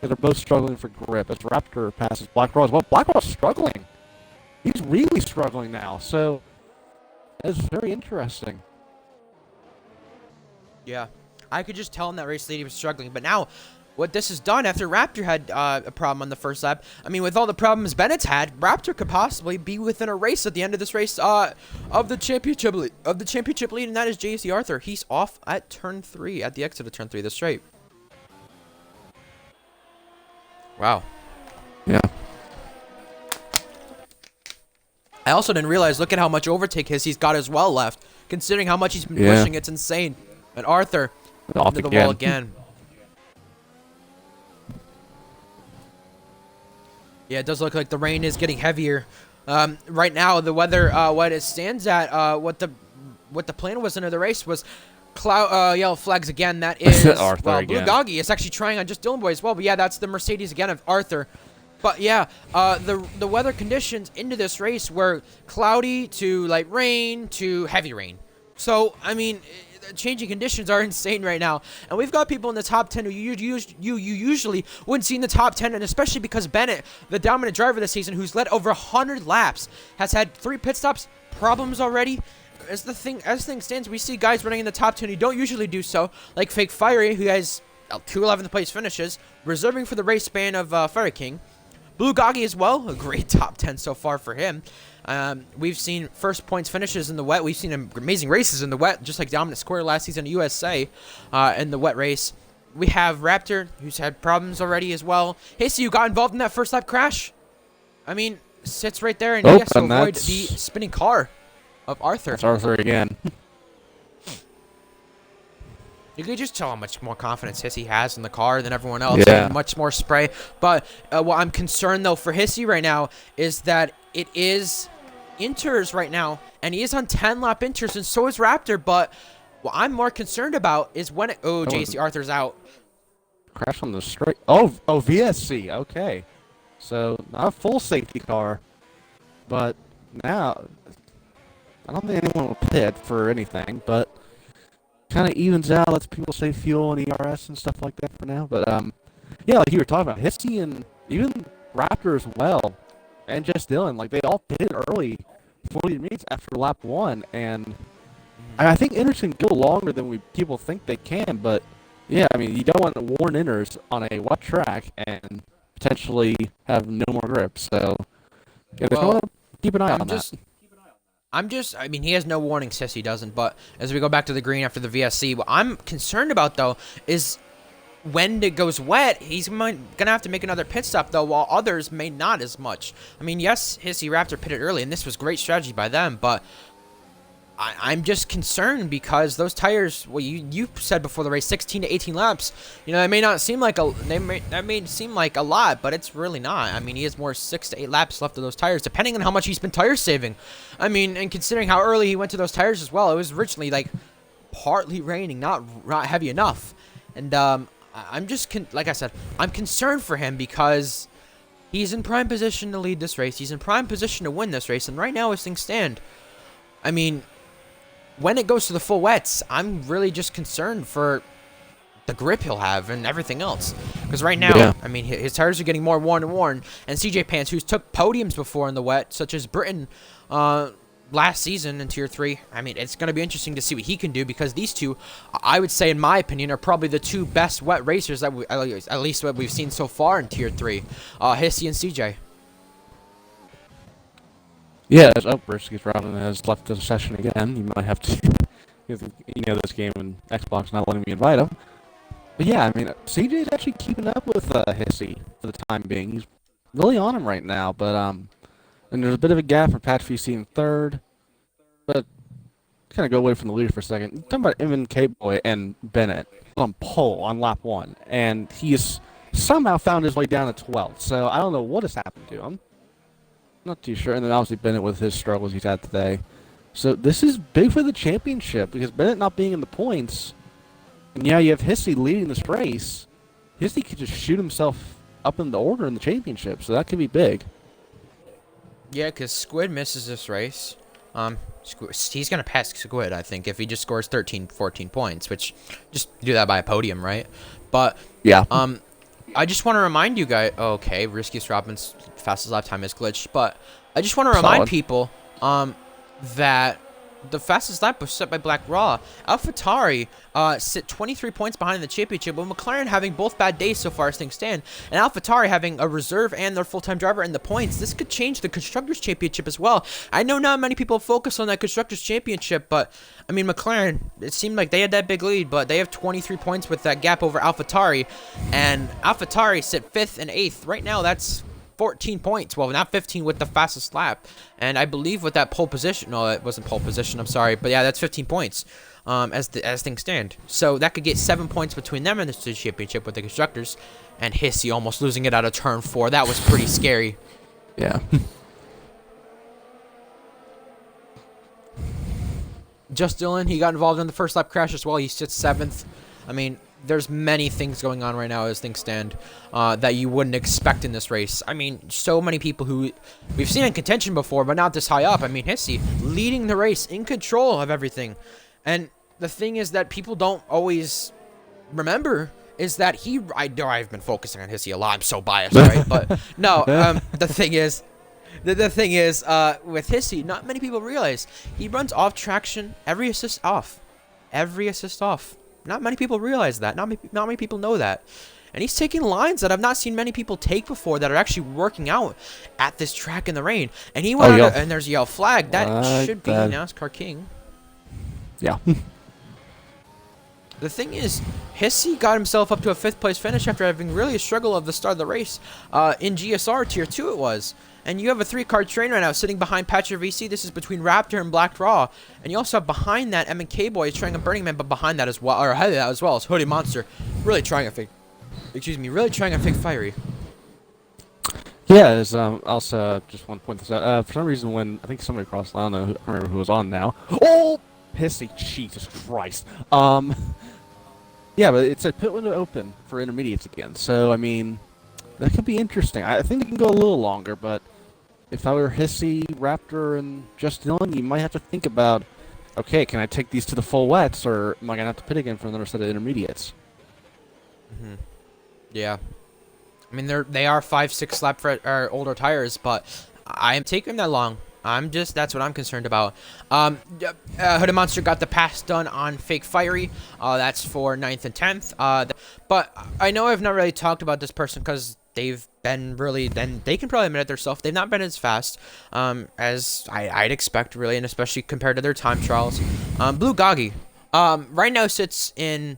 They're both struggling for grip as Raptor passes Black Draw as well. Black Draw's struggling. He's really struggling now, so that's very interesting. Yeah, I could just tell in that race lead he was struggling, but now what this has done after Raptor had a problem on the first lap, I mean, with all the problems Bennett's had, Raptor could possibly be within a race at the end of this race of the championship lead, and that is JC Arthur. He's off at turn 3, at the exit of turn 3 of the straight. Wow. Yeah. I also didn't realize, look at how much overtake he's got as well left. Considering how much he's been pushing, it's insane. And Arthur into the wall again. Yeah, it does look like the rain is getting heavier. Right now, the weather, what it stands at, what the plan was under the race was yellow flags again. That is Arthur Blue again. Goggy is actually trying on just Dylan Boy as well. But yeah, that's the Mercedes again of Arthur. But yeah, the weather conditions into this race were cloudy to light rain to heavy rain. So I mean, changing conditions are insane right now, and we've got people in the top 10 who you usually wouldn't see in the top 10, and especially because Bennett, the dominant driver this season, who's led over 100 laps, has had 3 pit stops, problems already. As things stands, we see guys running in the top 10 who don't usually do so, like Fake Fiery, who has 2 11th place finishes, reserving for the race span of Fire King. Blue Goggy as well, a great top 10 so far for him. We've seen first points finishes in the wet. We've seen amazing races in the wet, just like Dominant Square last season in USA in the wet race. We have Raptor, who's had problems already as well. Hissy, you got involved in that first lap crash. I mean, sits right there, and he has to avoid the spinning car of Arthur. It's Arthur again. You can just tell how much more confidence Hissy has in the car than everyone else. Yeah. Much more spray. But what I'm concerned, though, for Hissy right now is that it is inters right now, and he is on 10-lap inters, and so is Raptor. But what I'm more concerned about is when it... Oh, JC Arthur's out. Crash on the straight. Oh, VSC. Okay. So, not a full safety car. But now... I don't think anyone will pit for anything, but kind of evens out, lets people save fuel and ERS and stuff like that for now. But, yeah, like you were talking about, Hissy and even Raptor as well, and just Dylan, like, they all pitted early, 40 minutes after lap 1, and I think inners can go longer than people think they can, but, yeah, I mean, you don't want to warn inners on a wet track and potentially have no more grip, so, yeah, just want to keep an eye on that. I mean, he has no warning, Hissy doesn't, but as we go back to the green after the VSC, what I'm concerned about, though, is when it goes wet, he's going to have to make another pit stop, though, while others may not as much. I mean, yes, Hissy Raptor pitted early, and this was great strategy by them, but I'm just concerned because those tires. Well, you said before the race, 16 to 18 laps. You know, it may not seem like that may seem like a lot, but it's really not. I mean, he has more 6 to 8 laps left of those tires, depending on how much he's been tire saving. I mean, and considering how early he went to those tires as well, it was originally like partly raining, not heavy enough. And I'm just like I said, I'm concerned for him because he's in prime position to lead this race. He's in prime position to win this race, and right now as things stand, I mean, when it goes to the full wets, I'm really just concerned for the grip he'll have and everything else. Because right now, Yeah. I mean, his tires are getting more worn and worn. And CJ Pants, who's took podiums before in the wet, such as Britain last season in Tier 3, I mean, it's going to be interesting to see what he can do because these two, I would say, in my opinion, are probably the two best wet racers that at least what we've seen so far in Tier 3, Hissy and CJ. Yeah, as Brisky Robin has left the session again. You might have to, this game and Xbox not letting me invite him. But yeah, I mean, CJ is actually keeping up with Hissy for the time being. He's really on him right now. But and there's a bit of a gap for Pat VC in third. But kind of go away from the leader for a second. You're talking about Evan K-Boy and Bennett on pole on lap 1, and he's somehow found his way down to 12th. So I don't know what has happened to him. Not too sure. And then obviously Bennett with his struggles he's had today. So this is big for the championship because Bennett not being in the points. And yeah, you have Hissy leading this race. Hissy could just shoot himself up in the order in the championship. So that could be big. Yeah, because Squid misses this race. He's going to pass Squid, I think, if he just scores 13, 14 points, which just do that by a podium, right? But Yeah. I just want to remind you guys. Okay, Riskiest Robin's fastest lap time is glitched, but I just want to remind people that the fastest lap was set by Black Raw. AlphaTauri sit 23 points behind in the championship, with McLaren having both bad days so far as things stand, and AlphaTauri having a reserve and their full-time driver in the points. This could change the Constructors' Championship as well. I know not many people focus on that Constructors' Championship, but, I mean, McLaren, it seemed like they had that big lead, but they have 23 points with that gap over AlphaTauri, and AlphaTauri sit 5th and 8th. Right now, that's 14 points. Well, not 15 with the fastest lap. And I believe with that pole position, no, it wasn't pole position, I'm sorry. But yeah, that's 15 points as things stand. So that could get 7 points between them and the championship with the Constructors. And Hissy almost losing it out of turn 4. That was pretty scary. Yeah. Just Dylan, he got involved in the first lap crash as well. He sits 7th. I mean, there's many things going on right now as things stand that you wouldn't expect in this race. I mean, so many people who we've seen in contention before, but not this high up. I mean, Hissy leading the race, in control of everything. And the thing is that people don't always remember is that I've been focusing on Hissy a lot. I'm so biased, right? But no, the thing is, with Hissy, not many people realize he runs off traction, every assist off. Not many people realize that. Not many people know that. And he's taking lines that I've not seen many people take before that are actually working out at this track in the rain. And he went and there's a yellow flag. That should be NASCAR King. Yeah. The thing is, Hissy got himself up to a 5th place finish after having really a struggle of the start of the race in GSR Tier 2 it was. And you have a 3-car train right now sitting behind Patcher VC. This is between Raptor and Black Raw. And you also have behind that M&K Boy trying a Burning Man, but behind that as well, or ahead of that as well, is Hoodie Monster. Really trying a fake Fiery. Yeah, there's also just one point this out. For some reason, when I think somebody crossed, I don't know, I don't remember who was on now. Oh, Hissy, Jesus Christ. Yeah, but it's a pit window open for intermediates again. So I mean, that could be interesting. I think it can go a little longer, but if I were Hissy, Raptor, and Just Dylan, you might have to think about, okay, can I take these to the full wets, or am I gonna have to pit again for another set of intermediates? Yeah. I mean, they are 5-6 lap or older tires, but I am taking that long. That's what I'm concerned about. Hooded Monster got the pass done on Fake Fiery. That's for 9th and 10th. But I know I've not really talked about this person because they've been really, then they can probably admit it themselves. They've not been as fast as I'd expect, really, and especially compared to their time trials. Blue Goggy right now sits in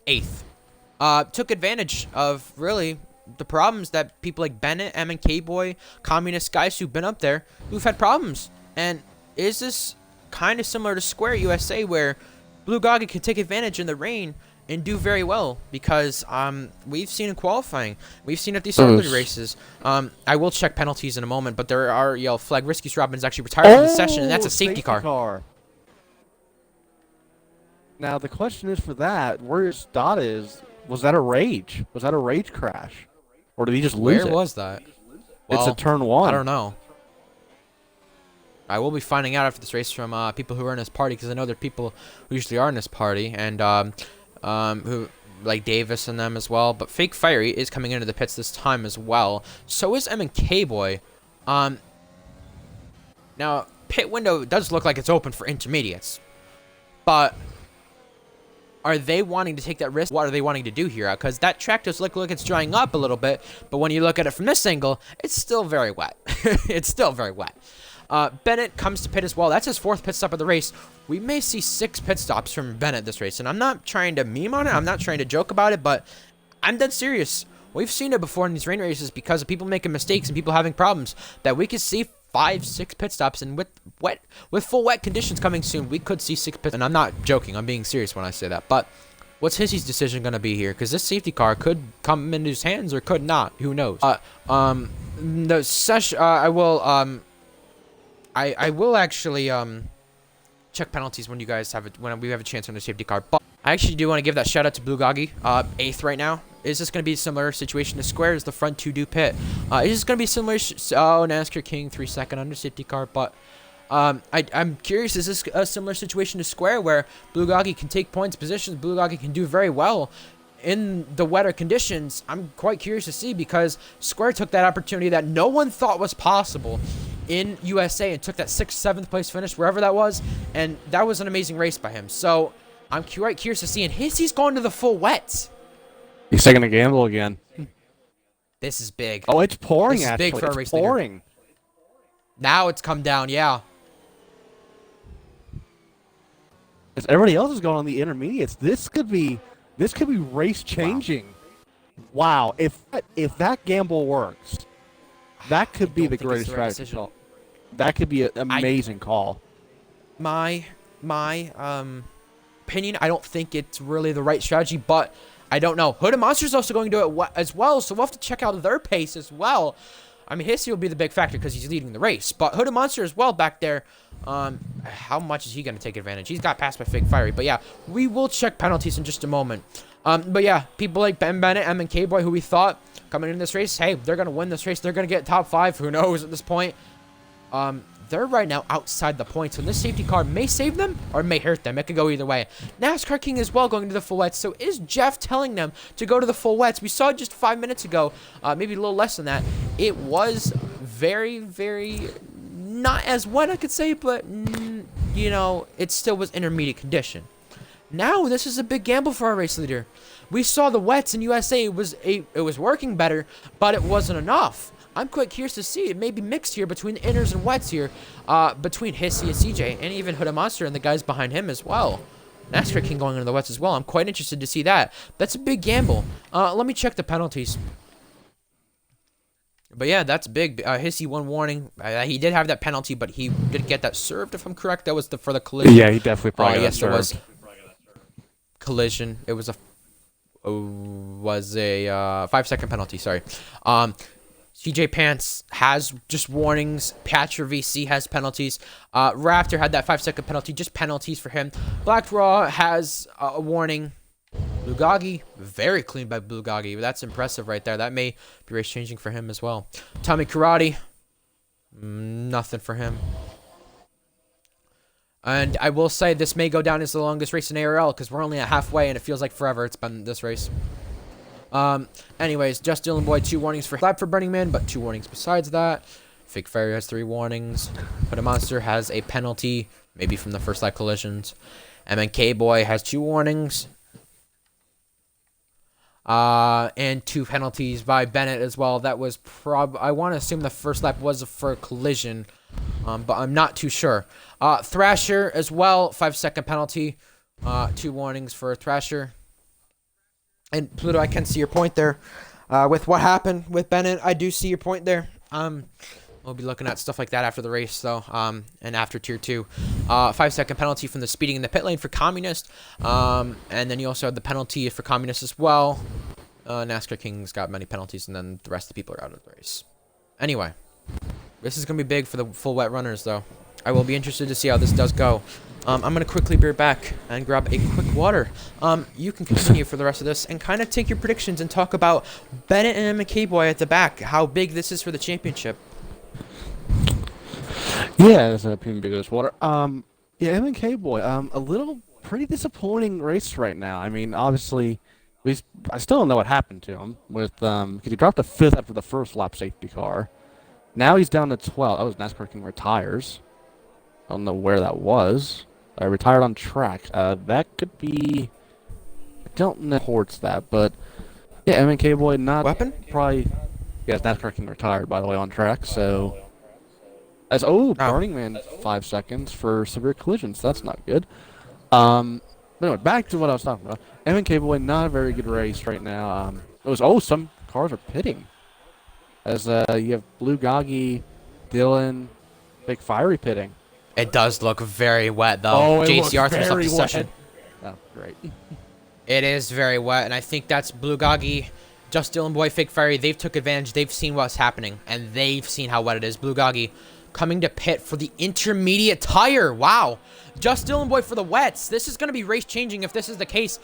8th. Took advantage of, really, the problems that people like Bennett, M&K Boy, Communist guys who've been up there, who've had problems. And is this kind of similar to Square USA, where Blue Goggy can take advantage in the rain and do very well, because we've seen in qualifying, we've seen at these celebrity races. I will check penalties in a moment, but there are flag Risky Robbins actually retired from the session, and that's a safety car. Now the question is for that, where his dot is, was that a rage? Was that a rage crash? Or did he just lose it? Where was that? It's Well, a turn 1. I don't know. I will be finding out after this race from people who are in this party, because I know there are people who usually are in this party, and who like Davis and them as well. But Fake Fiery is coming into the pits this time as well. So is M&K Boy. Now pit window does look like it's open for intermediates, but are they wanting to take that risk? What are they wanting to do here? Because that track does look like it's drying up a little bit, but when you look at it from this angle, it's still very wet. It's still very wet. Bennett comes to pit as well. That's his 4th pit stop of the race. We may see 6 pit stops from Bennett this race, and I'm not trying to meme on it. I'm not trying to joke about it, but I'm dead serious. We've seen it before in these rain races because of people making mistakes and people having problems, that we could see 5, 6 pit stops, and with full wet conditions coming soon, we could see 6 pit. And I'm not joking. I'm being serious when I say that. But what's Hissy's decision going to be here? Because this safety car could come into his hands or could not. Who knows? The session. I will actually check penalties when you guys have it, when we have a chance on the safety car. But I actually do want to give that shout out to Blue Goggy, 8th right now. Is this going to be a similar situation to Square? Is the front 2 do pit? Is this going to be similar? NASCAR King 3-second under safety car. But I'm curious, is this a similar situation to Square, where Blue Goggy can take points positions? Blue Goggy can do very well in the wetter conditions. I'm quite curious to see, because Square took that opportunity that no one thought was possible in USA and took that 6th, 7th place finish, wherever that was, and that was an amazing race by him. So I'm quite curious to see. And he's going to the full wet. He's taking a gamble again. This is big. Oh, it's pouring. This is big for a race pouring. Leader. Now it's come down. Yeah. As everybody else is going on the intermediates, this could be race changing. Wow. If that gamble works, that could be the greatest strategy call. That could be an amazing call. My opinion, I don't think it's really the right strategy, but I don't know. Hooded Monster's also going to do it as well, so we'll have to check out their pace as well. I mean, Hissy will be the big factor because he's leading the race, but Hooded Monster as well back there. How much is he going to take advantage? He's got passed by Fake Fiery, but yeah, we will check penalties in just a moment. But yeah, people like Ben Bennett, M&K Boy, who we thought coming in this race, hey, they're going to win this race. They're going to get top 5. Who knows at this point? They're right now outside the points, and this safety car may save them or may hurt them. It could go either way. NASCAR King as well going to the full wets. So is Jeff telling them to go to the full wets? We saw it just 5 minutes ago, maybe a little less than that. It was very, very not as wet, I could say, but you know, it still was intermediate condition. Now this is a big gamble for our race leader. We saw the wets in USA. It was working better, but it wasn't enough. I'm quite curious to see. It may be mixed here between the inners and wets here, between Hissy and CJ, and even Hooded Monster and the guys behind him as well. NASCAR King going into the wets as well. I'm quite interested to see that. That's a big gamble. Let me check the penalties. But yeah, that's big. Hissy, one warning. He did have that penalty, but he did get that served, if I'm correct. That was for the collision. Yeah, he definitely probably got yes, served. It was collision. It was a 5-second penalty. Sorry. CJ Pants has just warnings. Patcher VC has penalties. Raptor had that 5-second penalty. Just penalties for him. Black Raw has a warning. Blue Goggy, very clean by Blue Goggy. That's impressive right there. That may be race changing for him as well. Tommy Karate, nothing for him. And I will say this may go down as the longest race in ARL because we're only at halfway and it feels like forever it's been this race. Anyways, Just Dylan Boy, 2 warnings for lap for Burning Man, but 2 warnings besides that. Fake Fairy has 3 warnings. Hooded Monster has a penalty, maybe from the first lap collisions. M&K Boy has 2 warnings. And 2 penalties by Bennett as well. That was I want to assume the first lap was for a collision, but I'm not too sure. Thrasher as well, 5-second penalty. 2 warnings for Thrasher. And Pluto, I can see your point there. With what happened with Bennett, I do see your point there. We'll be looking at stuff like that after the race, though, and after Tier 2. 5-second penalty from the speeding in the pit lane for Communist. And then you also have the penalty for Communist as well. NASCAR King's got many penalties, and then the rest of the people are out of the race. Anyway, this is going to be big for the full wet runners, though. I will be interested to see how this does go. I'm going to quickly be back and grab a quick water. You can continue for the rest of this and kind of take your predictions and talk about Bennett and McKay Boy at the back, how big this is for the championship. Yeah, it's a pretty big as water. Yeah, M&K Boy, a little pretty disappointing race right now. I mean, obviously, I still don't know what happened to him with because he dropped to 5th after the first lap safety car. Now he's down to 12th. Oh, NASCAR King retires. I don't know where that was. I retired on track. That could be. I don't know towards that, but yeah, M&K Boy not Weapon? probably. Yeah, NASCAR King retired by the way on track. So Burning Man 5 seconds for severe collisions. That's not good. But anyway, back to what I was talking about. M&K Boy not a very good race right now. Some cars are pitting. As you have Blue Goggy, Dylan, Big Fiery pitting. It does look very wet, though. Oh, it JC looks Arthur's up very the session. wet. Oh, great. It is very wet, and I think that's Blue Goggy, Just Dylan Boy, Fake Fiery. They've took advantage. They've seen what's happening, and they've seen how wet it is. Blue Goggy coming to pit for the intermediate tire. Wow. Just Dylan Boy for the wets. This is going to be race changing if this is the case.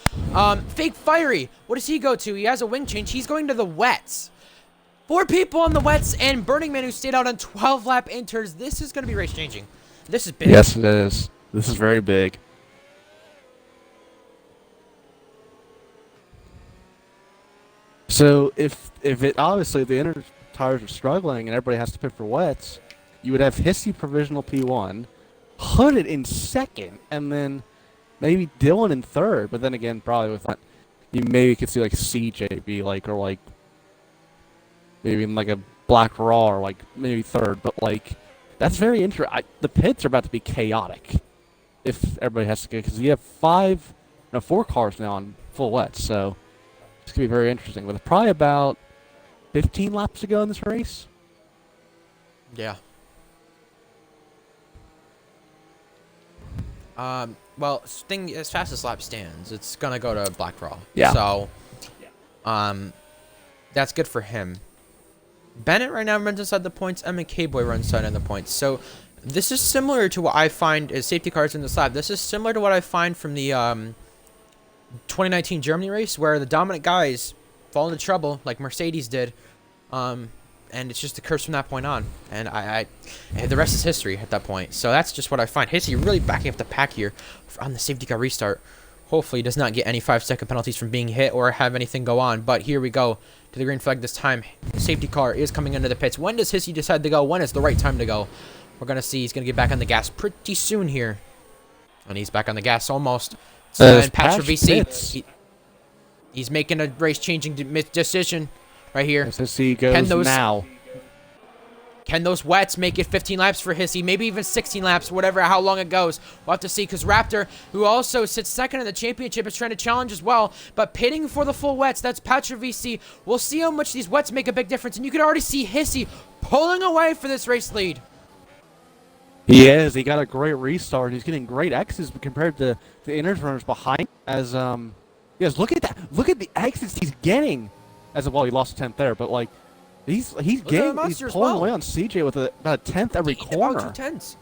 Fake Fiery, what does he go to? He has a wing change. He's going to the wets. 4 people on the wets, and Burning Man who stayed out on 12 lap inters. This is going to be race changing. This is big. Yes, it is. This is very big. So if it obviously the inner tires are struggling and everybody has to pit for wets, you would have Hissy provisional P1, Hooded in 2nd, and then maybe Dylan in 3rd. But then again, probably with that, you maybe could see like CJ be like, or like maybe in like a Black Raw or like maybe 3rd. But like that's very interesting. The pits are about to be chaotic if everybody has to go because you have 4 cars now on full wets, so. It's going to be very interesting. With probably about 15 laps to go in this race. Yeah. Well, thing as fast as lap stands, it's going to go to Black Raw. Yeah. So, that's good for him. Bennett right now runs inside the points. M&K Boy runs inside in the points. So, this is similar to what I find as safety cars in this lap. This is similar to what I find from the, 2019 Germany race where the dominant guys fall into trouble like Mercedes did, and it's just a curse from that point on. And the rest is history at that point. So that's just what I find. Hissy really backing up the pack here on the safety car restart. Hopefully he does not get any 5-second penalties from being hit or have anything go on. But here we go to the green flag this time. The safety car is coming into the pits. When does Hissy decide to go? When is the right time to go? We're going to see. He's going to get back on the gas pretty soon here. And he's back on the gas almost. And Patrick VC, he's making a race-changing decision right here. Hissy goes now. Can those wets make it 15 laps for Hissy? Maybe even 16 laps, whatever, how long it goes. We'll have to see, because Raptor, who also sits 2nd in the championship, is trying to challenge as well. But pitting for the full wets, that's Patrick VC. We'll see how much these wets make a big difference. And you can already see Hissy pulling away for this race lead. He is. He got a great restart. He's getting great exits compared to the inner runners behind. As yes, look at that. Look at the exits he's getting. As well, he lost a 10th there, but like he's pulling away on CJ with about a 10th every corner. About 2 tenths.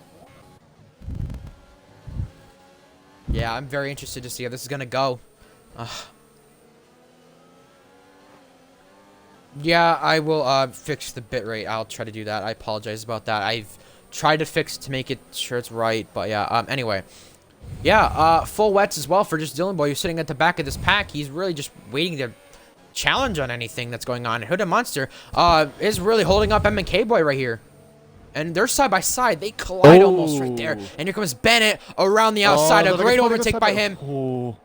Yeah, I'm very interested to see how this is gonna go. Yeah, I will fix the bit rate. I'll try to do that. I apologize about that. I've tried to fix to make it sure it's right, but yeah. Anyway, yeah. Full wets as well for just Dylan Boy, who's sitting at the back of this pack. He's really just waiting to challenge on anything that's going on. Hooded Monster is really holding up M&K Boy right here. And they're side by side. They collide almost right there. And here comes Bennett around the outside. A great overtake by him. Oh,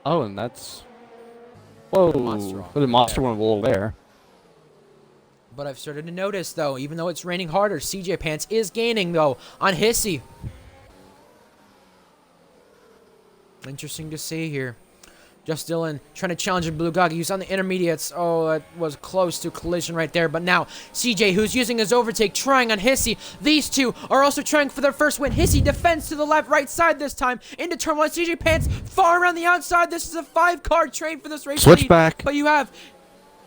and that's... Whoa. Hooded Monster went a little there. But I've started to notice, though, even though it's raining harder, CJ Pants is gaining, though, on Hissy. Interesting to see here. Just Dylan trying to challenge Bulgogi. He's on the intermediates. Oh, it was close to collision right there. But now, CJ, who's using his overtake, trying on Hissy. These two are also trying for their first win. Hissy defends to the right side this time. Into turn one. CJ Pants far around the outside. This is a 5-card train for this race. Switch back. But you have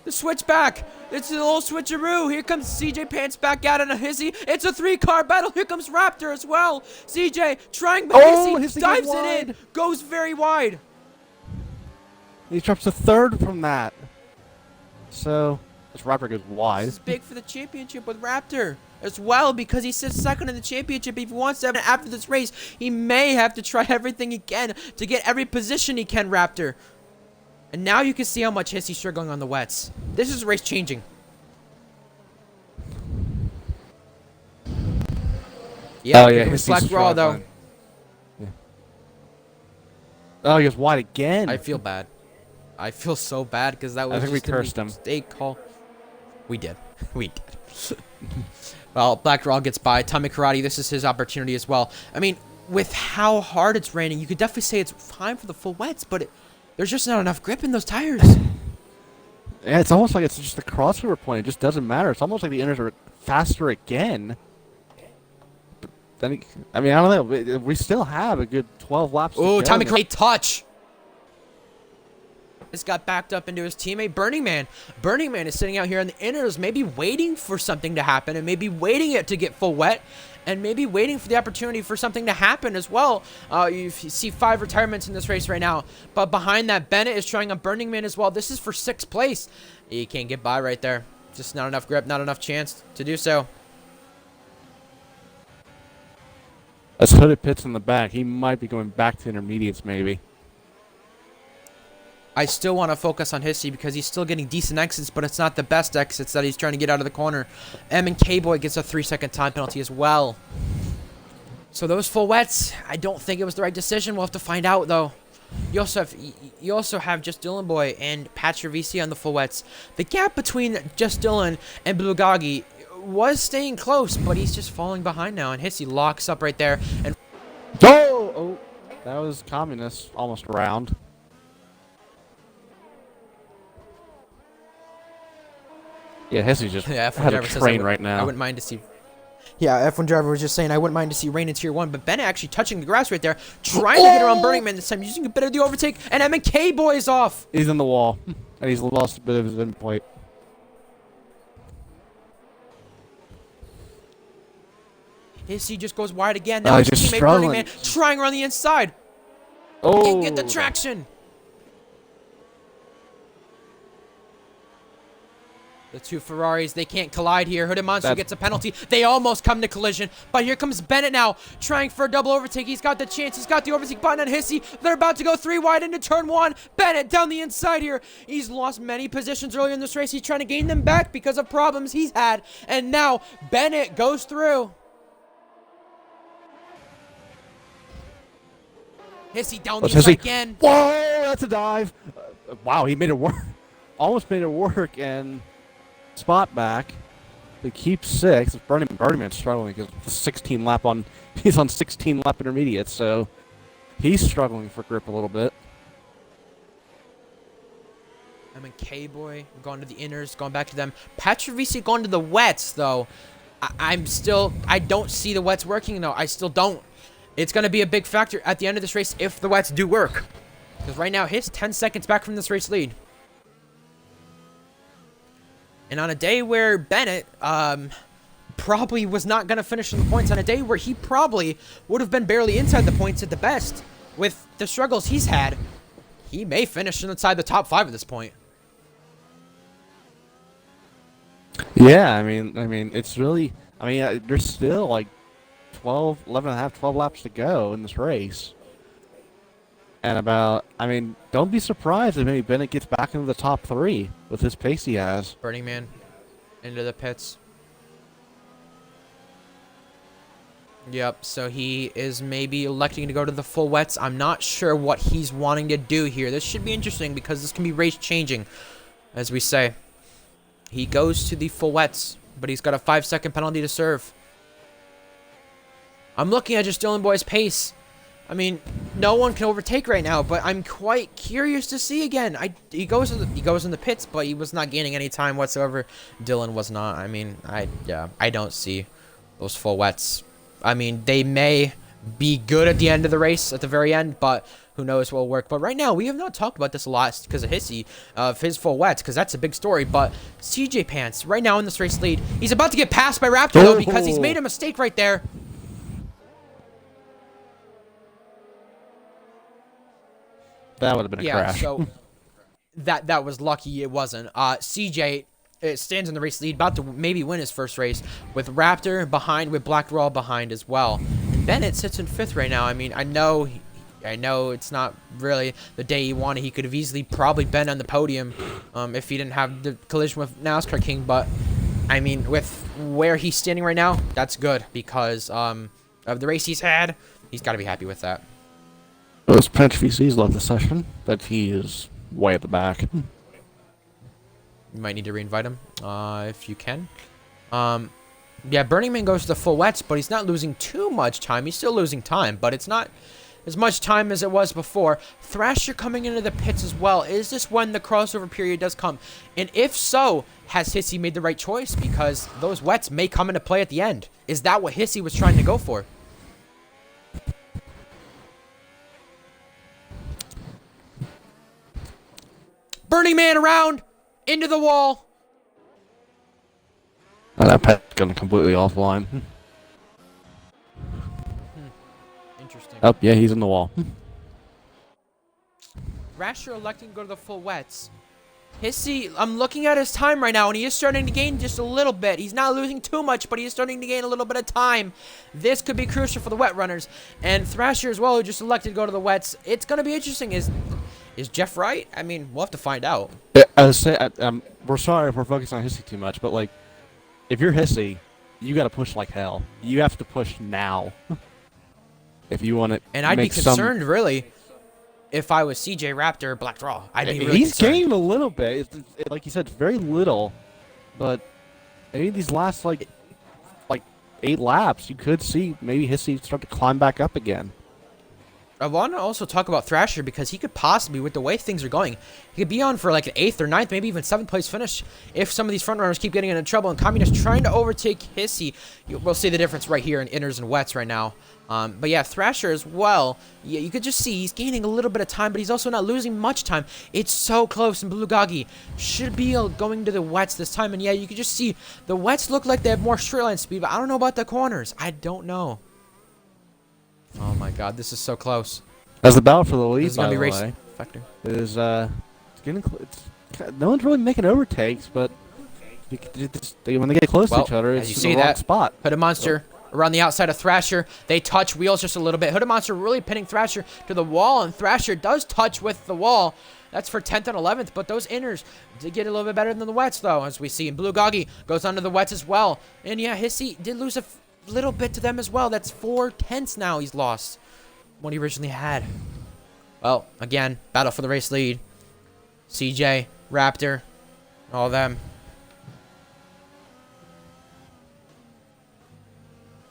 the switchback. It's a little switcheroo. Here comes CJ Pants back out on a Hissy. It's a 3-car battle. Here comes Raptor as well. CJ trying, but Hissy dives it in. Goes very wide. He drops a third from that. So, this Raptor goes wide. This is big for the championship with Raptor as well, because he sits second in the championship. If he wants to have it after this race, he may have to try everything he can to get every position he can, Raptor. And now you can see how much Hissy's struggling on the wets. This is race changing. Yeah, Hissy's Black Raw though. Yeah. Oh, he goes wide again. I feel bad. I feel so bad because that was I think we cursed him. Mistake call. We did. We did. Well, Black Raw gets by. Tommy Karate, this is his opportunity as well. I mean, with how hard it's raining, you could definitely say it's fine for the full wets, but there's just not enough grip in those tires. Yeah, it's almost like it's just the crossover point. It just doesn't matter. It's almost like the inners are faster again. But then, I mean, I don't know. We still have a good 12 laps. Oh, Tommy Karate touch. This got backed up into his teammate, Burning Man. Burning Man is sitting out here in the inners, maybe waiting for something to happen, and maybe waiting it to get full wet, and maybe waiting for the opportunity for something to happen as well. You see 5 retirements in this race right now, but behind that, Bennett is trying on Burning Man as well. This is for 6th place. He can't get by right there. Just not enough grip, not enough chance to do so. As Hooded pits in the back, he might be going back to intermediates maybe. I still want to focus on Hissy because he's still getting decent exits, but it's not the best exits that he's trying to get out of the corner. And K-Boy gets a 3-second time penalty as well. So those full wets, I don't think it was the right decision. We'll have to find out, though. You also have Just Dylan Boy and Patcher VC on the full wets. The gap between Just Dylan and Bulgogi was staying close, but he's just falling behind now. And Hissy locks up right there. And oh, that was Communist almost around. Yeah, Hissy's just had a train right now. I wouldn't mind to see. Yeah, F1 driver was just saying I wouldn't mind to see rain in Tier 1, but Bennett actually touching the grass right there, trying to get around Burning Man this time, using a bit of the overtake, and K-Boy is off. He's in the wall, and he's lost a bit of his endpoint. Hissy just goes wide again. Now his teammate Burning Man trying around the inside. Oh! Can't get the traction. The two Ferraris, they can't collide here. Hooded Monster gets a penalty. They almost come to collision. But here comes Bennett now, trying for a double overtake. He's got the chance. He's got the overtake button on Hissy. They're about to go 3 wide into turn 1. Bennett down the inside here. He's lost many positions earlier in this race. He's trying to gain them back because of problems he's had. And now Bennett goes through. Hissy down the inside again. Whoa, that's a dive. Wow, he made it work. Almost made it work, and spot back. They keep 6th. Burning Man's struggling because the 16 lap on. He's on 16 lap intermediate, so he's struggling for grip a little bit. K-Boy going to the inners, going back to them. Patrick VC going to the wets though. I don't see the wets working though. I still don't. It's going to be a big factor at the end of this race if the wets do work. Because right now, he's 10 seconds back from this race lead. And on a day where Bennett probably was not going to finish in the points, on a day where he probably would have been barely inside the points at the best, with the struggles he's had, he may finish inside the top 5 at this point. Yeah, I mean, it's really, there's still like 11 and a half, 12 laps to go in this race. And don't be surprised if maybe Bennett gets back into the top 3 with his pace he has. Burning Man into the pits. Yep, so he is maybe electing to go to the full wets. I'm not sure what he's wanting to do here. This should be interesting because this can be race changing, as we say. He goes to the full wets, but he's got a 5-second penalty to serve. I'm looking at Just Dylan Boy's pace. I mean, no one can overtake right now, but I'm quite curious to see again. He goes in the pits, but he was not gaining any time whatsoever. Dylan was not. I mean, I don't see those full wets. I mean, they may be good at the end of the race, at the very end, but who knows what will work. But right now, we have not talked about this a lot because of Hissy, of his full wets, because that's a big story. But CJ Pants, right now in this race lead, he's about to get passed by Raptor, though, because he's made a mistake right there. That would have been a crash. So that was lucky it wasn't. CJ stands in the race lead, about to maybe win his first race, with Raptor behind, with Black Raw behind as well. And Bennett sits in 5th right now. I mean, I know it's not really the day he wanted. He could have easily probably been on the podium if he didn't have the collision with NASCAR King. But, I mean, with where he's standing right now, that's good because of the race he's had. He's got to be happy with that. Well, it's Patch VC's left the session, but he is way at the back. You might need to reinvite him if you can. Yeah, Burning Man goes to the full wets, but he's not losing too much time. He's still losing time, but it's not as much time as it was before. Thrasher coming into the pits as well. Is this when the crossover period does come? And if so, has Hissy made the right choice? Because those wets may come into play at the end. Is that what Hissy was trying to go for? Burning Man around, into the wall. Oh, that pet's gone completely offline. Interesting. Oh, yeah, he's in the wall. Thrasher electing to go to the full wets. Hissy, I'm looking at his time right now, and he is starting to gain just a little bit. He's not losing too much, but he is starting to gain a little bit of time. This could be crucial for the wet runners. And Thrasher as well, who just elected to go to the wets. It's going to be interesting. Is Jeff right? I mean, we'll have to find out. I was say, we're sorry if we're focusing on Hissy too much, but, like, if you're Hissy, you got to push like hell. You have to push now. If you want to. And I'd be concerned, really, if I was CJ Raptor or Black Draw. I'd be really He's concerned. gained a little bit. Like you said, it's very little. But maybe these last, like 8 laps, you could see maybe Hissy start to climb back up again. I want to also talk about Thrasher because he could possibly, with the way things are going, he could be on for like an 8th or 9th, maybe even 7th place finish if some of these front runners keep getting into trouble and Communist trying to overtake Hissy. We'll see the difference right here in inners and wets right now. But yeah, Thrasher as well. Yeah, you could just see he's gaining a little bit of time, but he's also not losing much time. It's so close, and Bulugagi should be going to the wets this time. And yeah, you could just see the wets look like they have more straight line speed, but I don't know about the corners. I don't know. Oh my God, this is so close. As the battle for the lead, This is gonna be race way, factor. is it's getting no one's really making overtakes, but when they get close to each other, as it's you in see the wrong that spot. Hooded Monster around the outside of Thrasher. They touch wheels just a little bit. Hooded Monster really pinning Thrasher to the wall, and Thrasher does touch with the wall. That's for 10th and 11th, but those inners did get a little bit better than the wets, though, as we see. And Bulugagi goes under the wets as well. And yeah, Hissy did lose a little bit to them as well. That's 4/10 now he's lost what he originally had. Well, again, battle for the race lead. CJ, Raptor, all them.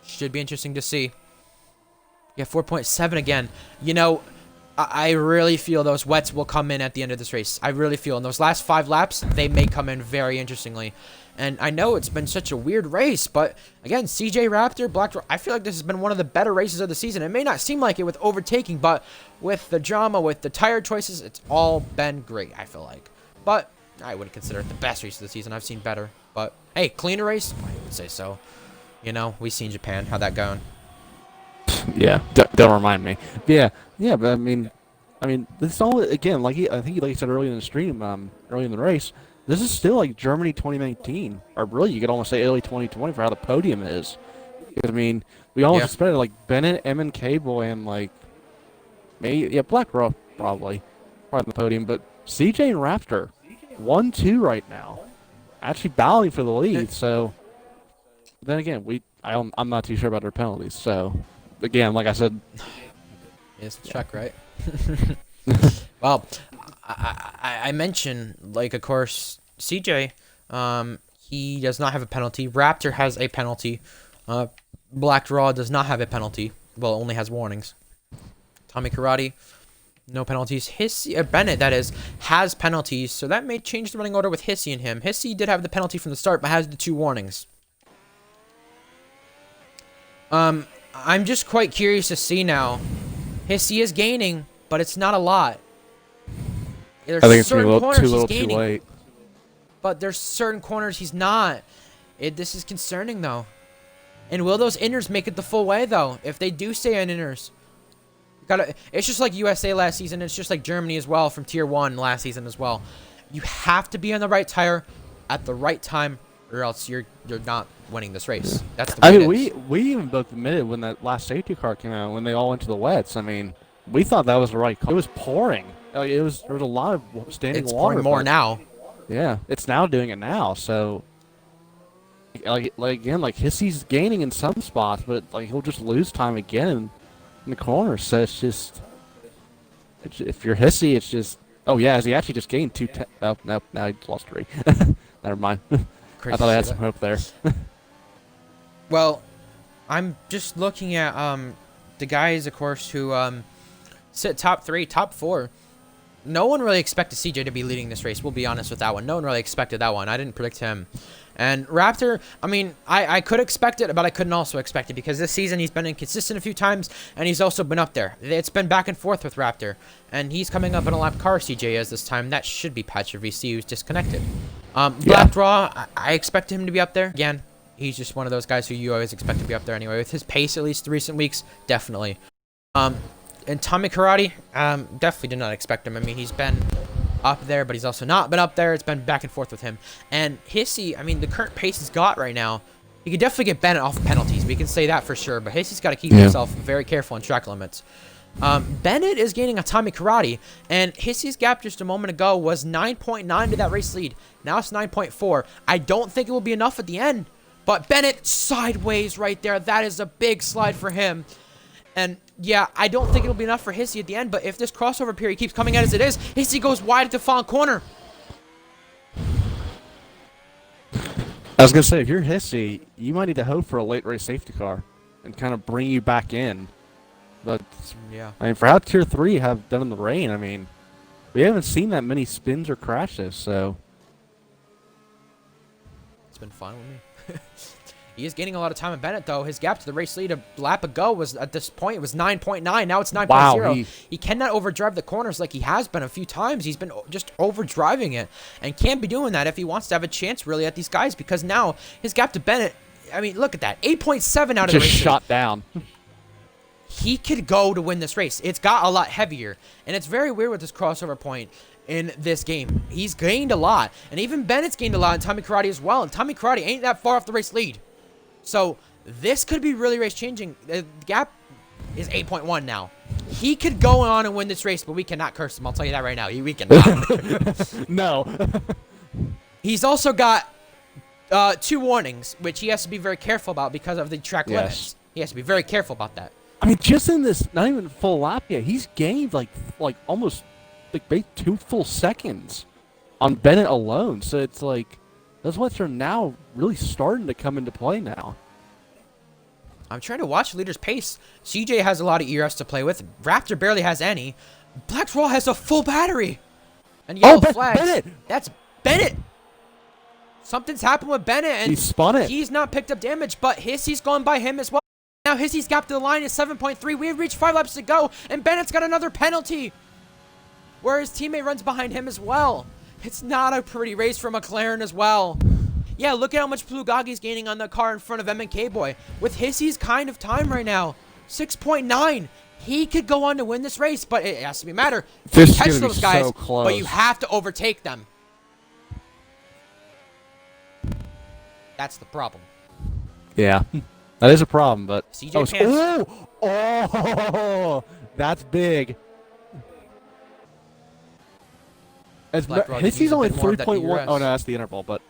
Should be interesting to see. Yeah, 4.7 again. You know, I really feel those wets will come in at the end of this race. I really feel in those last 5 laps, they may come in very interestingly. And I know it's been such a weird race, but again, CJ Raptor, Black, I feel like this has been one of the better races of the season. It may not seem like it with overtaking, but with the drama, with the tire choices, it's all been great, I feel like. But I wouldn't consider it the best race of the season. I've seen better. But hey, cleaner race? I would say so. You know, we seen Japan. How'd that going? Yeah, don't remind me. Yeah, but I mean, this all again, like I think like you said earlier in the stream, early in the race. This is still like Germany 2019, or really you could almost say early 2020 for how the podium is. Because, I mean, we almost expected like Bennett, M&K boy, and like maybe Black Rock probably on the podium, but CJ and Raptor 1-2 right now, actually battling for the lead. So then again, I'm not too sure about their penalties. So again, like I said, Yes, check, right? Well, I mentioned, like, of course, CJ, he does not have a penalty. Raptor has a penalty. Black Draw does not have a penalty. Well, only has warnings. Tommy Karate, no penalties. Hissy, Bennett, that is, has penalties, so that may change the running order with Hissy and him. Hissy did have the penalty from the start, but has the 2 warnings. I'm just quite curious to see now. Hissy is gaining, but it's not a lot. There's I think it's certain a little corners too he's gaining, late. but there's certain corners he's not. This is concerning, though. And will those inners make it the full way, though? If they do stay on inners. It's just like USA last season. It's just like Germany as well from Tier 1 last season as well. You have to be on the right tire at the right time, or else you're not winning this race. That's the way I mean, it is. we even both admitted when that last safety car came out, when they all went to the wets. I mean, we thought that was the right call. It was pouring. Like, there was a lot of standing It's water. pouring more now. Yeah, it's now doing it now. So, like again, like Hissy's gaining in some spots, but like he'll just lose time again in the corner. So it's just, if you're Hissy, it's just. Oh yeah, has he actually just gained 2? Oh no, now he lost 3. Never mind. I thought I had some hope there. Well, I'm just looking at the guys, of course, who sit top 3, top 4. No one really expected CJ to be leading this race. We'll be honest with that one. No one really expected that one. I didn't predict him. And Raptor, I mean, I could expect it, but I couldn't also expect it because this season he's been inconsistent a few times, and he's also been up there. It's been back and forth with Raptor, and he's coming up in a lap car, CJ is this time. That should be Patrick VC, who's disconnected. Black Draw, I expect him to be up there. Again, he's just one of those guys who you always expect to be up there anyway. With his pace, at least the recent weeks, definitely. And Tommy Karate, definitely did not expect him. I mean, he's been up there, but he's also not been up there. It's been back and forth with him. And Hissy, I mean, the current pace he's got right now, he could definitely get Bennett off penalties. We can say that for sure. But Hissy's got to keep himself very careful on track limits. Bennett is gaining a Tommy Karate, and Hissy's gap just a moment ago was 9.9 to that race lead. Now it's 9.4. I don't think it will be enough at the end, but Bennett sideways right there. That is a big slide for him. And yeah, I don't think it'll be enough for Hissy at the end, but if this crossover period keeps coming out as it is, Hissy goes wide at the final corner. I was gonna say, if you're Hissy, you might need to hope for a late race safety car and kind of bring you back in. But yeah, I mean, for how Tier 3 have done in the rain, I mean, we haven't seen that many spins or crashes, so it's been fun with me. He is gaining a lot of time in Bennett, though. His gap to the race lead a lap ago was, at this point, it was 9.9. Now it's 9.0. wow, he cannot overdrive the corners like he has been a few times. He's been just overdriving it and can't be doing that if he wants to have a chance, really, at these guys, because now his gap to Bennett, I mean, look at that. 8.7 out of the race. Just shot down. He could go to win this race. It's got a lot heavier, and it's very weird with this crossover point in this game. He's gained a lot, and even Bennett's gained a lot, and Tommy Karate as well, and Tommy Karate ain't that far off the race lead. So this could be really race-changing. The gap is 8.1 now. He could go on and win this race, but we cannot curse him. I'll tell you that right now. We cannot. No. He's also got 2 warnings, which he has to be very careful about because of the track limits. He has to be very careful about that. I mean, just in this, not even full lap yet, he's gained like almost like 2 full seconds on Bennett alone. So it's like those wets are now really starting to come into play now. I'm trying to watch leader's pace. CJ has a lot of ERS to play with. Raptor barely has any. Black Raw has a full battery. And yellow flags. Bennett! That's Bennett. Something's happened with Bennett, and He spun it. he's not picked up damage, but Hissy's gone by him as well. Now Hissy's gap to the line is 7.3. We have reached 5 laps to go, and Bennett's got another penalty, where his teammate runs behind him as well. It's not a pretty race for McLaren as well. Yeah, look at how much Plugagi's gaining on the car in front of M&K Boy. With Hissy's kind of time right now, 6.9. He could go on to win this race, but it has to be a matter. This is Catch gonna be those guys, so close. but you have to overtake them. That's the problem. Yeah, that is a problem, but CJ Pants. oh, that's big. As Black Rock Hissy's needs a only bit more of that 3.1. ERS. Oh no, that's the interval. But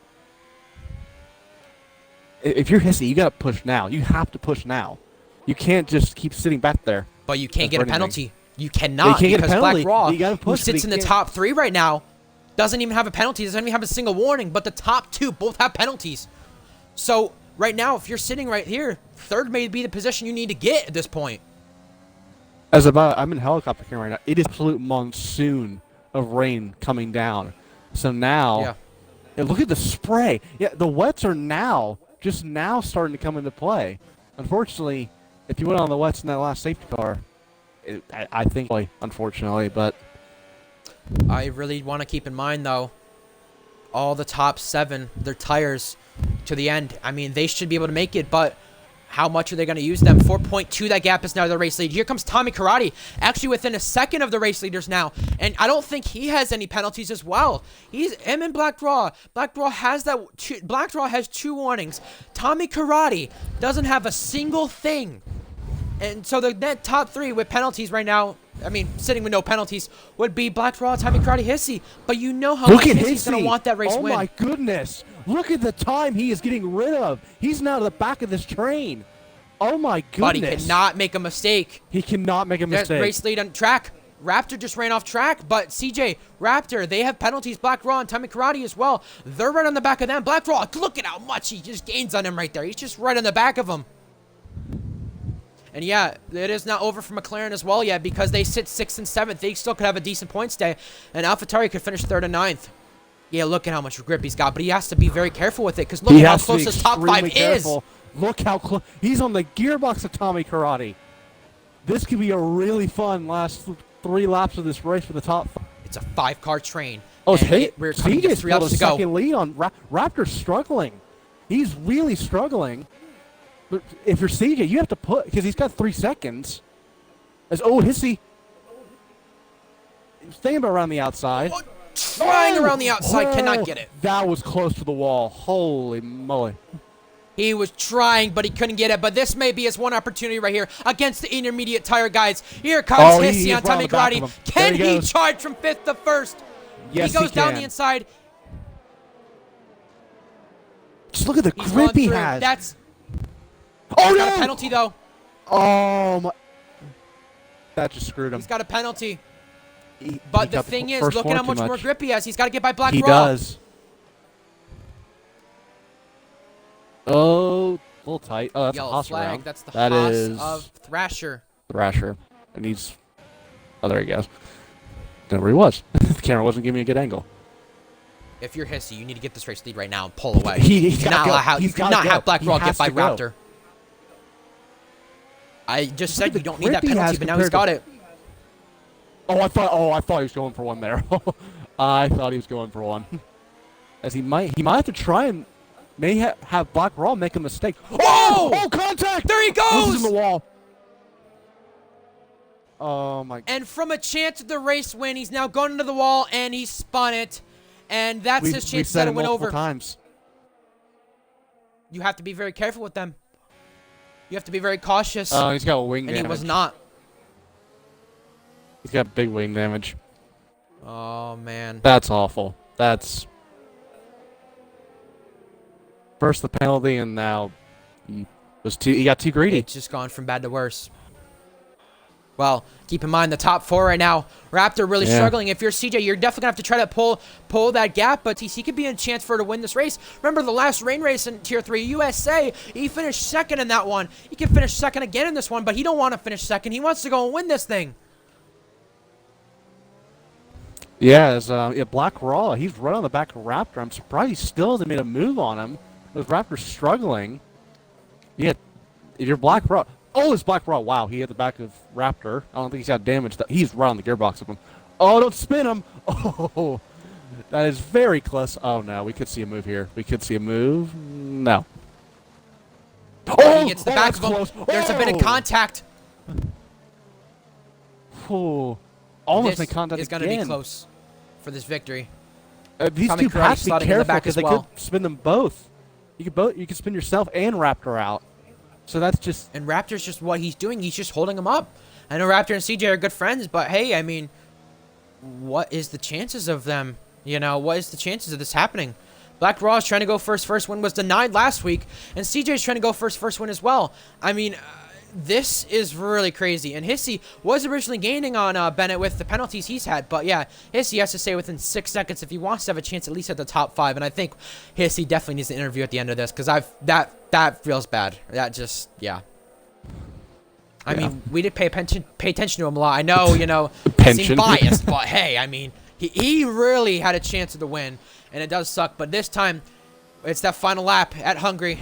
if you're Hissy, you gotta push now. You have to push now. You can't just keep sitting back there. But you can't get a penalty. You You cannot, can't get a because penalty. Black Raw, You gotta who push, but sits he in the can't. top 3 right now, doesn't even have a penalty. Doesn't even have a single warning, but the top 2 both have penalties. So right now, if you're sitting right here, 3rd may be the position you need to get at this point. I'm in helicopter camp right now. It is absolute monsoon of rain coming down. So now, Yeah. look at the spray. Yeah, the wets are just now starting to come into play. Unfortunately, if you went on the wets in that last safety car, I think, unfortunately, but I really want to keep in mind, though, all the top 7, their tires to the end. I mean, they should be able to make it, but how much are they going to use them? 4.2, that gap is now the race lead. Here comes Tommy Karate, actually within a second of the race leaders now. And I don't think he has any penalties as well. Him and Black Raw. Black Raw has Black Raw has 2 warnings. Tommy Karate doesn't have a single thing. And so the net top 3 with penalties right now, I mean, sitting with no penalties, would be Black Raw, Tommy Karate, Hissy. But you know how much Hissy's going to want that race win. Oh, my goodness. Look at the time he is getting rid of. He's now to the back of this train. Oh, my goodness. But he cannot make a mistake. He cannot make a mistake. There's race lead on track. Raptor just ran off track, but CJ, Raptor, they have penalties. Black Raw and Tommy Karate as well. They're right on the back of them. Black Raw, look at how much he just gains on him right there. He's just right on the back of him. And yeah, it is not over for McLaren as well yet because they sit 6th and 7th. They still could have a decent points day. And AlphaTauri could finish 3rd and 9th. Yeah, look at how much grip he's got. But he has to be very careful with it because look at how close his top 5 is. Look how close. He's on the gearbox of Tommy Karate. This could be a really fun last 3 laps of this race for the top 5. It's a 5-car train. Oh, hey, we're coming to 3 laps to go. Second lead on Raptor's struggling. He's really struggling. But if you're CJ, you have to put, because he's got 3 seconds. Hissy. Staying around the outside. Oh, trying around the outside, cannot get it. That was close to the wall. Holy moly. He was trying, but he couldn't get it. But this may be his one opportunity right here against the intermediate tire guys. Here comes Hissy on Tommy Karate. Can he charge from 5th to 1st? Yes, he goes down the inside. Just look at the grip he has. That's... Oh, he's no! got a penalty, though. Oh, my... That just screwed him. He's got a penalty. But the thing is, look at how much more grip he has. He's got to get by Black Raw. He does. Oh, a little tight. Oh, that's Yellow a Haas flag. round. That's the That Haas is of Thrasher. Thrasher. And he's... Oh, there he goes. Don't know where he was. The camera wasn't giving me a good angle. If you're Hissy, you need to get this race lead right now and pull away. You cannot have Black Raw get by go. Raptor. I just said you don't need that penalty, but now he's got it. Oh, I thought he was going for one there. I thought he was going for one. As he might have to try and may have Black Raw make a mistake. Oh, contact! There he goes! This is in the wall. Oh my! And from a chance of the race win, he's now gone into the wall and he spun it, and that's his chance to win over. Times. You have to be very careful with them. You have to be very cautious. Oh, he's got wing damage. And he was not. He's got big wing damage. Oh man. That's awful. That's first the penalty, and now he got too greedy. It's just gone from bad to worse. Well, keep in mind the top 4 right now. Raptor really struggling. If you're CJ, you're definitely gonna have to try to pull that gap, but he could be in a chance for to win this race. Remember the last rain race in Tier 3 USA, he finished 2nd in that one. He can finish 2nd again in this one, but he don't want to finish 2nd. He wants to go and win this thing. Yeah, Black Raw, he's right on the back of Raptor. I'm surprised he still hasn't made a move on him. With Raptor struggling. Yeah, if you're Black Raw... Oh, it's Black Raw. Wow, he hit the back of Raptor. I don't think he's got damage. He's right on the gearbox of him. Oh, don't spin him. Oh, that is very close. Oh, no, we could see a move here. We could see a move. No. Oh, he gets the back of him. Close. There's a bit of contact. Oh, almost made contact again. This is going to be close for this victory. These two have to be careful because they could spin them both. You could spin yourself and Raptor out. So that's just... And Raptor's just what he's doing. He's just holding him up. I know Raptor and CJ are good friends, but hey, I mean, what is the chances of them? You know, what is the chances of this happening? Black Raw is trying to go first. First win was denied last week. And CJ is trying to go first win as well. I mean, this is really crazy. And Hissy was originally gaining on Bennett with the penalties he's had. But yeah, Hissy has to stay within 6 seconds if he wants to have a chance at least at the top 5. And I think Hissy definitely needs an interview at the end of this because that feels bad. That just, yeah. I Yeah. mean, we did pay attention to him a lot. I know, seem Pension. biased, but hey, I mean, he really had a chance of the win, and it does suck. But this time, it's that final lap at Hungary.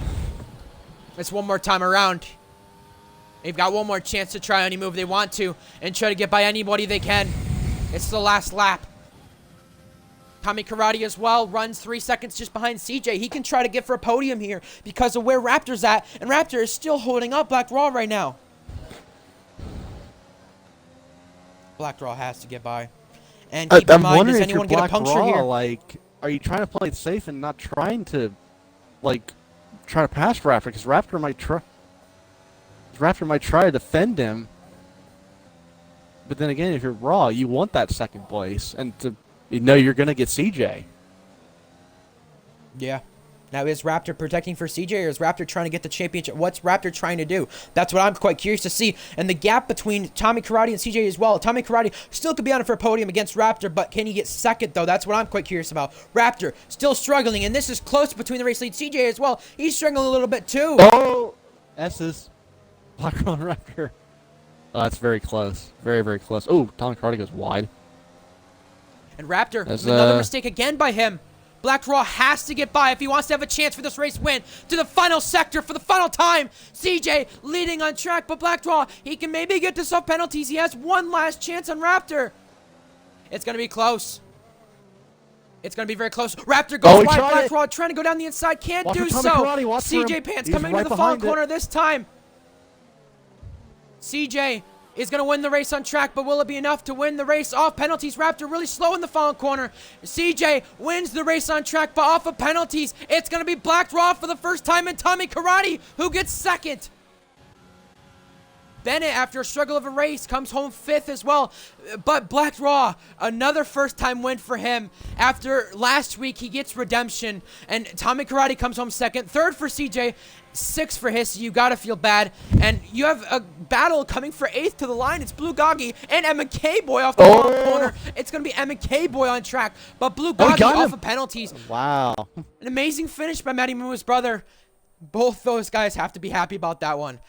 It's one more time around. They've got one more chance to try any move they want to and try to get by anybody they can. It's the last lap. Tommy Karate as well runs 3 seconds just behind CJ. He can try to get for a podium here because of where Raptor's at, and Raptor is still holding up Black Raw right now. Black Raw has to get by. And keep in mind, does anyone get a puncture here? Like, are you trying to play it safe and not trying to, like, try to pass Raptor? Because Raptor might try to defend him. But then again, if you're Raw, you want that second place, and you're gonna get CJ. Yeah. Now, is Raptor protecting for CJ, or is Raptor trying to get the championship? What's Raptor trying to do? That's what I'm quite curious to see. And the gap between Tommy Karate and CJ as well. Tommy Karate still could be on it for a podium against Raptor, but can he get second, though? That's what I'm quite curious about. Raptor still struggling, and this is close between the race lead. CJ as well. He's struggling a little bit, too. Oh! S's. Black Ron Raptor. Oh, that's very close. Very, very close. Oh, Tommy Karate goes wide. And Raptor, another mistake again by him. Black Raw has to get by if he wants to have a chance for this race win. To the final sector for the final time. CJ leading on track, but Black Raw, he can maybe get to soft penalties. He has one last chance on Raptor. It's going to be close. It's going to be very close. Raptor goes wide. Black Raw trying to go down the inside. Can't do so. CJ Pants coming to the final corner this time. CJ is going to win the race on track, but will it be enough to win the race off penalties? Raptor really slow in the final corner. CJ wins the race on track, but off of penalties. It's going to be Black Raw for the first time, and Tommy Karate, who gets second. Bennett, after a struggle of a race, comes home fifth as well. But Black Raw, another first-time win for him. After last week, he gets redemption, and Tommy Karate comes home second. Third for CJ, sixth for Hissy. You gotta feel bad. And you have a battle coming for eighth to the line. It's Blue Goggy and MK Boy off the long corner. It's gonna be MK Boy on track, but Blue Goggy off of penalties. Wow. An amazing finish by Matty Moo's brother. Both those guys have to be happy about that one.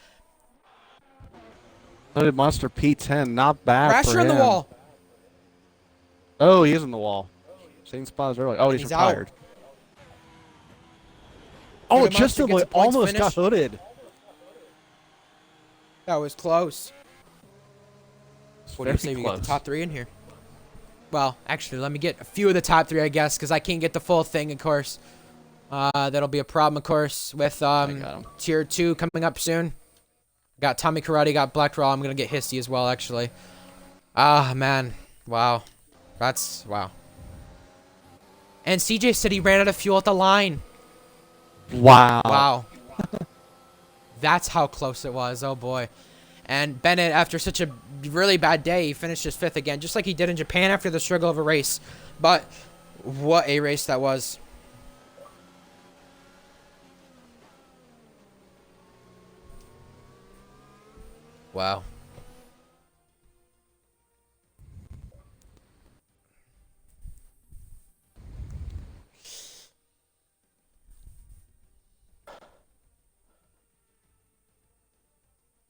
Monster P10, not bad Crasher for him. on the wall. Oh, he is on the wall. Same spot as earlier. Oh, he's retired. Out. Oh, just almost got hooded. That was close. What do you say we get the top three in here? Well, actually, let me get a few of the top three, I guess, because I can't get the full thing, of course. That'll be a problem, of course, with Tier 2 coming up soon. Got Tommy Karate, got Black Raw. I'm going to get Hissy as well, actually. Ah, man. Wow. Wow. And CJ said he ran out of fuel at the line. Wow. Wow. That's how close it was. Oh, boy. And Bennett, after such a really bad day, he finishes fifth again, just like he did in Japan after the struggle of a race. But what a race that was. Wow.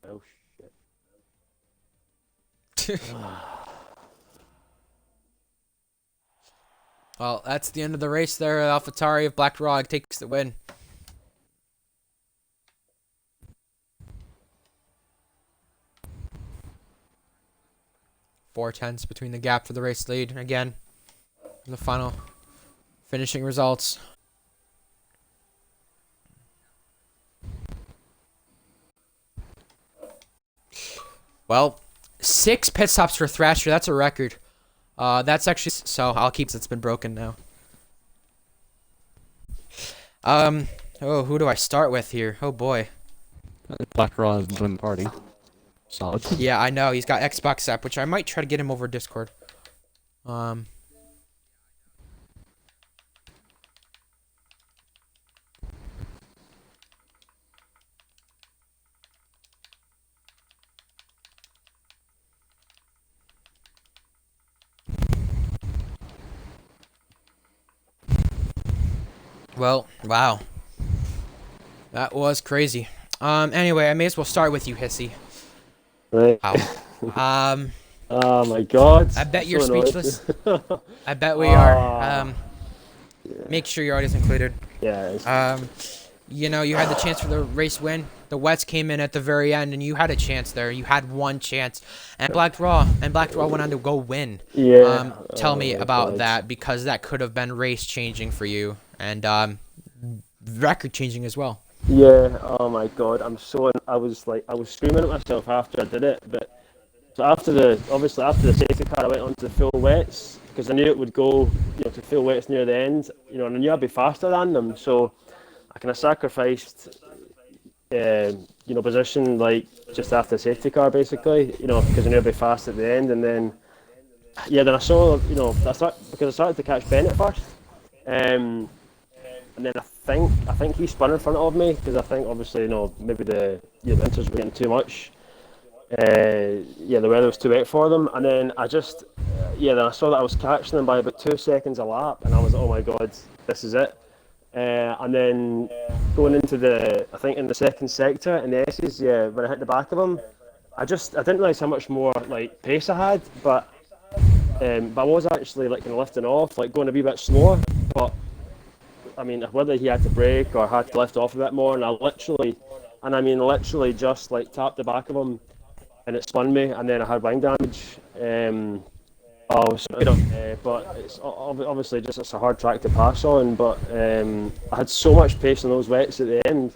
Oh, shit. Well, that's the end of the race there. AlphaTauri of Black Raw takes the win. Four tenths between the gap for the race lead. Again, the final finishing results. Well, 6 pit stops for Thrasher. That's a record. That's actually... So, I'll keep... It's been broken now. Oh, who do I start with here? Oh, boy. Black Raw is doing the party. Solid. Yeah, I know. He's got Xbox app, which I might try to get him over Discord. Well, wow. That was crazy. Anyway, I may as well start with you, Hissy. Right. Wow. Um, Oh my God, I I'm bet you're so annoyed. speechless. I bet we are. Ah, Make sure your audio's included. yeah, Um, you had the chance for the race win. The Wets came in at the very end, and you had a chance there. You had one chance, and Black Raw went on to go win. yeah. Tell Oh me my about God. that because that could have been race changing for you and record changing as well. Yeah. Oh my God. I was like, I was screaming at myself after I did it. But so obviously after the safety car, I went on to the full wets because I knew it would go, to full wets near the end. And I knew I'd be faster than them. So I kind of sacrificed, position like just after the safety car, basically. Because I knew I'd be fast at the end, and then yeah, then I saw, because I started to catch Bennett first. Um, and then I think he spun in front of me because I think obviously maybe the inters were getting too much. Yeah, the weather was too wet for them, and then then I saw that I was catching them by about 2 seconds a lap, and I was, oh my God, this is it. And then going into I think in the second sector in the S's, yeah, when I hit the back of them, I didn't realise how much more like pace I had, but I was actually like kind of lifting off, like going a wee bit slower. But I mean, whether he had to brake or had to lift off a bit more, and I mean, literally just like tapped the back of him, and it spun me, and then I had wing damage. Oh, so, but obviously just it's a hard track to pass on. But I had so much pace on those wets at the end.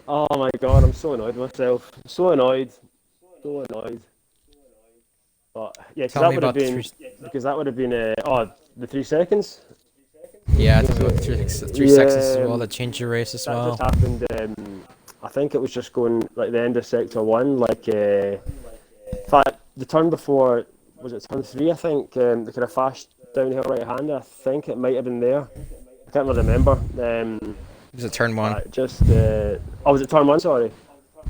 Oh my God, I'm so annoyed with myself. So annoyed, so annoyed. But yeah, Tell me about the three. because that would have been the 3 seconds. Yeah, tell me about the three seconds as Yeah, well that changed your race as that just well. happened. I think it was just going like the end of sector one, like in fact the turn before, was it turn three? I think the kind of fast downhill right hander. I think it might have been there. I can't really remember. It was a turn one. Was it turn one? Sorry.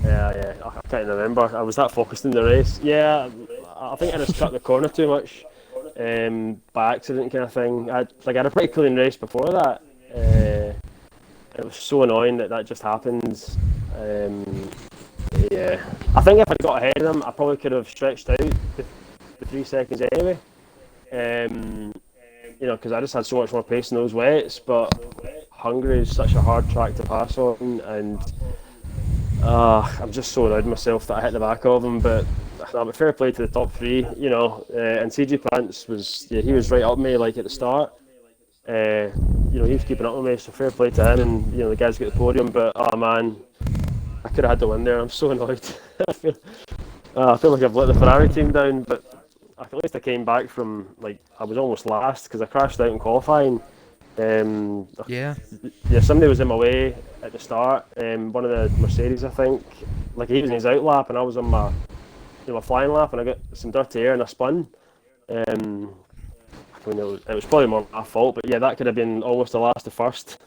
Yeah, yeah. I can't remember. I was that focused in the race. Yeah, I think I just cut the corner too much, by accident, kind of thing. I had a pretty clean race before that. It was so annoying that just happened. Um, yeah, I think if I got ahead of them, I probably could have stretched out the 3 seconds anyway. Um, because I just had so much more pace in those wets. But Hungary is such a hard track to pass on, and I'm just so annoyed with myself that I hit the back of him. But fair play to the top three, and CG Plants he was right up me like at the start. He was keeping up with me, so fair play to him, and the guys get the podium. But oh man, I could have had the win there. I'm so annoyed. I feel like I've let the Ferrari team down, but at least I came back from like I was almost last because I crashed out in qualifying. Um, Yeah. yeah, somebody was in my way at the start. One of the Mercedes, I think, like he was in his out lap, and I was on my flying lap, and I got some dirty air and I spun. Um, I mean, it was probably more my fault, but yeah, that could have been almost the last to first,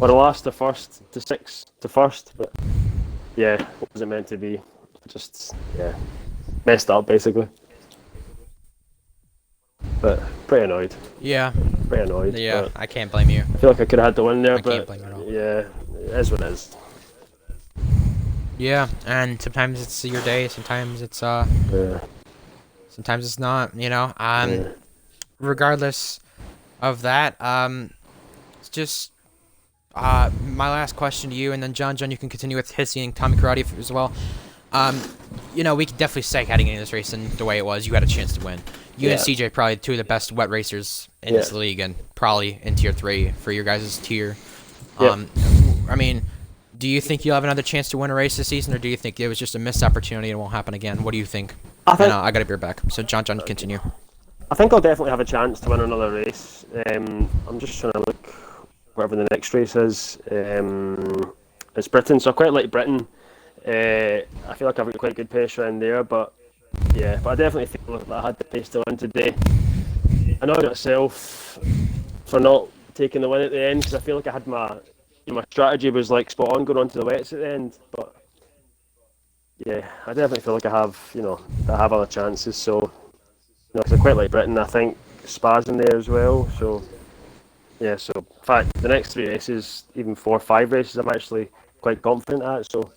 or the last to first to six to first. But yeah, what was it meant to be? Just yeah, messed up basically. But pretty annoyed, Yeah. pretty annoyed. Yeah. But I can't blame you. I feel like I could have had the win there, I can't but blame you at all. yeah, it is what it is. Yeah, and sometimes it's your day. Yeah, Sometimes it's not. yeah. Regardless of that, it's just my last question to you, and then John, you can continue with Hissy and Tommy Karate as well. Um, we could definitely say heading into this race and the way it was, you had a chance to win. You and Yeah, CJ probably two of the best wet racers in yeah, this league, and probably in tier three for your guys' tier. yeah. Um, I mean, do you think you'll have another chance to win a race this season, or do you think it was just a missed opportunity and won't happen again? What do you think? I And think I gotta be right back. So John, continue. I think I'll definitely have a chance to win another race. I'm just trying to look whatever the next race is. It's Britain, so I quite like Britain. I feel like I've got quite good pace around there, but yeah, but I definitely feel that I had the pace to win today. I know myself for not taking the win at the end because I feel like I had my strategy was like spot on going on to the wets at the end, but yeah, I definitely feel like I have other chances. So, 'cause I quite like Britain, I think Spa's in there as well. So yeah, so in fact, the next three races, even 4 or 5 races, I'm actually quite confident at. So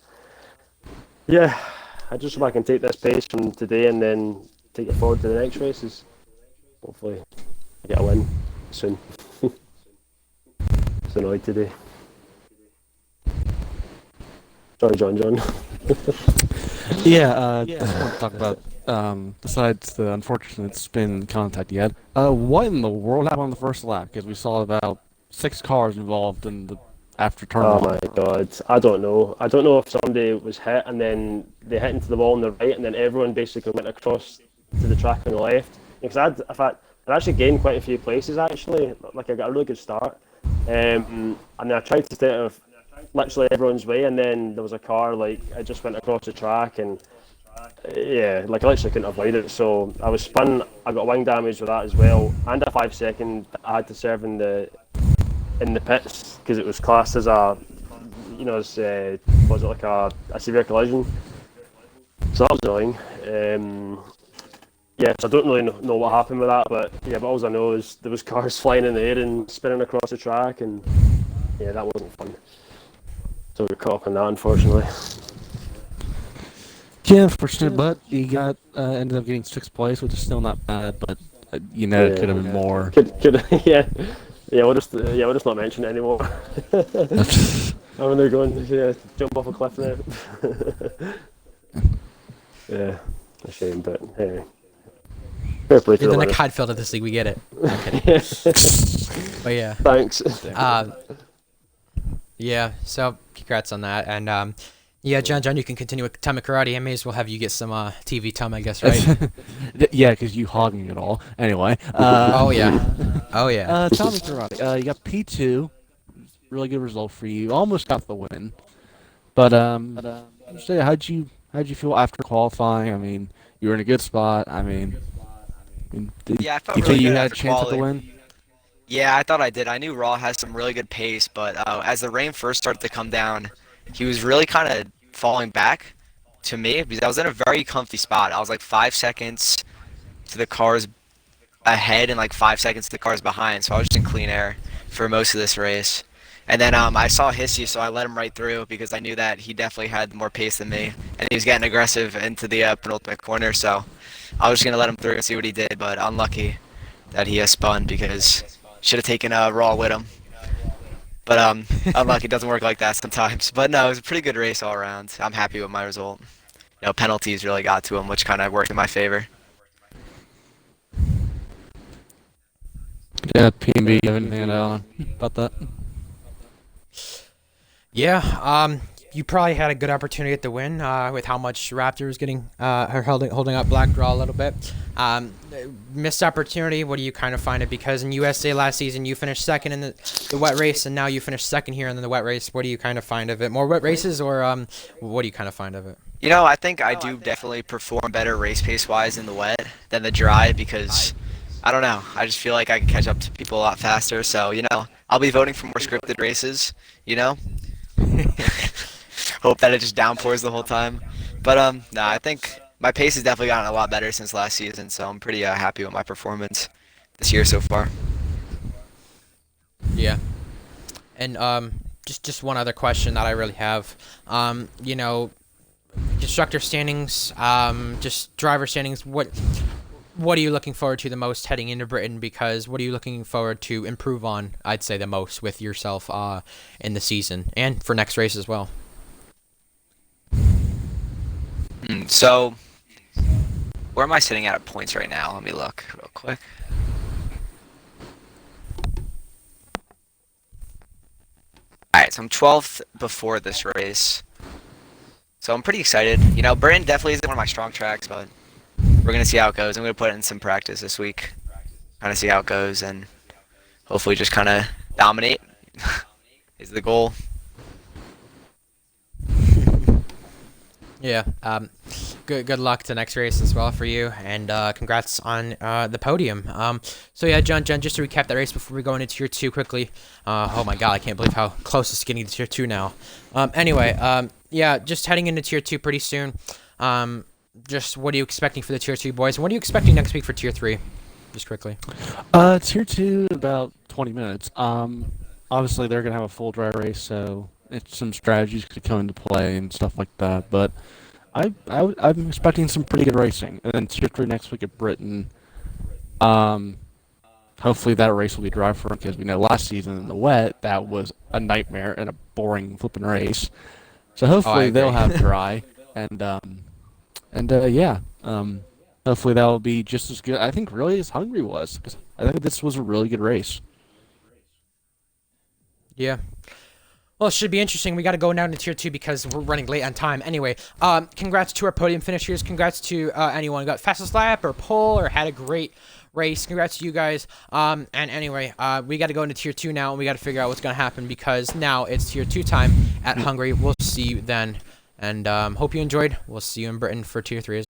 yeah, I just hope I can take this pace from today and then take it forward to the next races. Hopefully, I get a win soon. It's annoyed today. Sorry, John. Yeah, just want to talk about, besides the unfortunate spin contact you had, what in the world happened on the first lap? Because we saw about 6 cars involved in the after turn Oh one. my god, I don't know. I don't know if somebody was hit and then they hit into the wall on the right, and then everyone basically went across to the track on the left. Because I'd actually gained quite a few places actually. Like I got a really good start, and then I tried to stay out of literally everyone's way, and then there was a car like I just went across the track, and yeah, like I literally couldn't avoid it. So I was spun. I got wing damage with that as well, and a 5 second I had to serve in the pits because it was classed as a, as was it like a severe collision. So that was annoying. Yeah, so I don't really know what happened with that, but yeah, but all I know is there was cars flying in the air and spinning across the track, and yeah, that wasn't fun. So we got caught up in that, unfortunately. Yeah, unfortunate, but you got ended up getting 6th place, which is still not bad, but it could have been more. Could yeah, we'll just not mention it anymore. I'm when they're going, yeah, jump off a cliff now. Yeah, a shame, but hey. Fair play to You're the the Nick winners. Heidfeld of this league. We get it. But yeah. Thanks. Yeah. So congrats on that. And yeah, John, you can continue with Tama Karate. I may as well have you get some TV time, I guess, right? Yeah, because you hogging it all. Anyway. Oh yeah. Oh yeah. Tommy Karate. You got P2. Really good result for you. Almost got the win. But so how'd you feel after qualifying? I mean, you were in a good spot. I mean, Yeah, I felt you really think you good had a after chance at the quali. win? Yeah, I thought I did. I knew Raw has some really good pace, but as the rain first started to come down, he was really kind of falling back to me because I was in a very comfy spot. I was like 5 seconds to the cars ahead and like 5 seconds to the cars behind, so I was just in clean air for most of this race. And then I saw Hissy, so I let him right through because I knew that he definitely had more pace than me, and he was getting aggressive into the penultimate corner. So I was just gonna let him through and see what he did, but unlucky that he spun because should have taken Raw with him. But unlucky, it doesn't work like that sometimes. But no, it was a pretty good race all around. I'm happy with my result. Penalties really got to him, which kind of worked in my favor. Yeah, PNB, you have anything to add on about that? Yeah. You probably had a good opportunity at the win with how much Raptor was getting holding up Black Draw a little bit. Missed opportunity. What do you kind of find it? Because in USA last season you finished second in the wet race, and now you finished second here in the wet race. What do you kind of find of it? More wet races, or what do you kind of find of it? I think I do definitely perform better race pace wise in the wet than the dry because I don't know. I just feel like I can catch up to people a lot faster. So I'll be voting for more scripted races. Hope that it just downpours the whole time. But nah, I think my pace has definitely gotten a lot better since last season, so I'm pretty happy with my performance this year so far. Yeah. And just one other question that I really have. Constructor standings, just driver standings. What are you looking forward to the most heading into Britain? Because what are you looking forward to improve on? I'd say the most with yourself in the season and for next race as well. So, where am I sitting at points right now? Let me look real quick. Alright, so I'm 12th before this race. So I'm pretty excited. Britain definitely isn't one of my strong tracks, but we're going to see how it goes. I'm going to put in some practice this week, kind of see how it goes, and hopefully just kind of dominate is the goal. Yeah. Good luck to next race as well for you, and congrats on the podium. So yeah, John, just to recap that race before we go into tier 2 quickly. Oh my God, I can't believe how close it's getting to tier 2 now. Anyway, yeah, just heading into tier 2 pretty soon. Just what are you expecting for the tier 2 boys, and what are you expecting next week for tier 3? Just quickly. Tier 2 about 20 minutes. Obviously they're gonna have a full dry race, so some strategies could come into play and stuff like that. But I'm expecting some pretty good racing, and then Tier 3 next week at Britain. Um, Hopefully that race will be dry for him because we know last season in the wet that was a nightmare and a boring flipping race. So Oh, I hopefully they'll agree. have dry, and yeah, hopefully that will be just as good. I think really as Hungary was, because I think this was a really good race. Yeah. Well, it should be interesting. We got to go down to tier 2 because we're running late on time. Anyway, congrats to our podium finishers. Congrats to anyone who got fastest lap or pole or had a great race. Congrats to you guys. And anyway, we got to go into tier 2 now, and we got to figure out what's going to happen because now it's tier 2 time at Hungary. We'll see you then. And hope you enjoyed. We'll see you in Britain for tier 3 as well.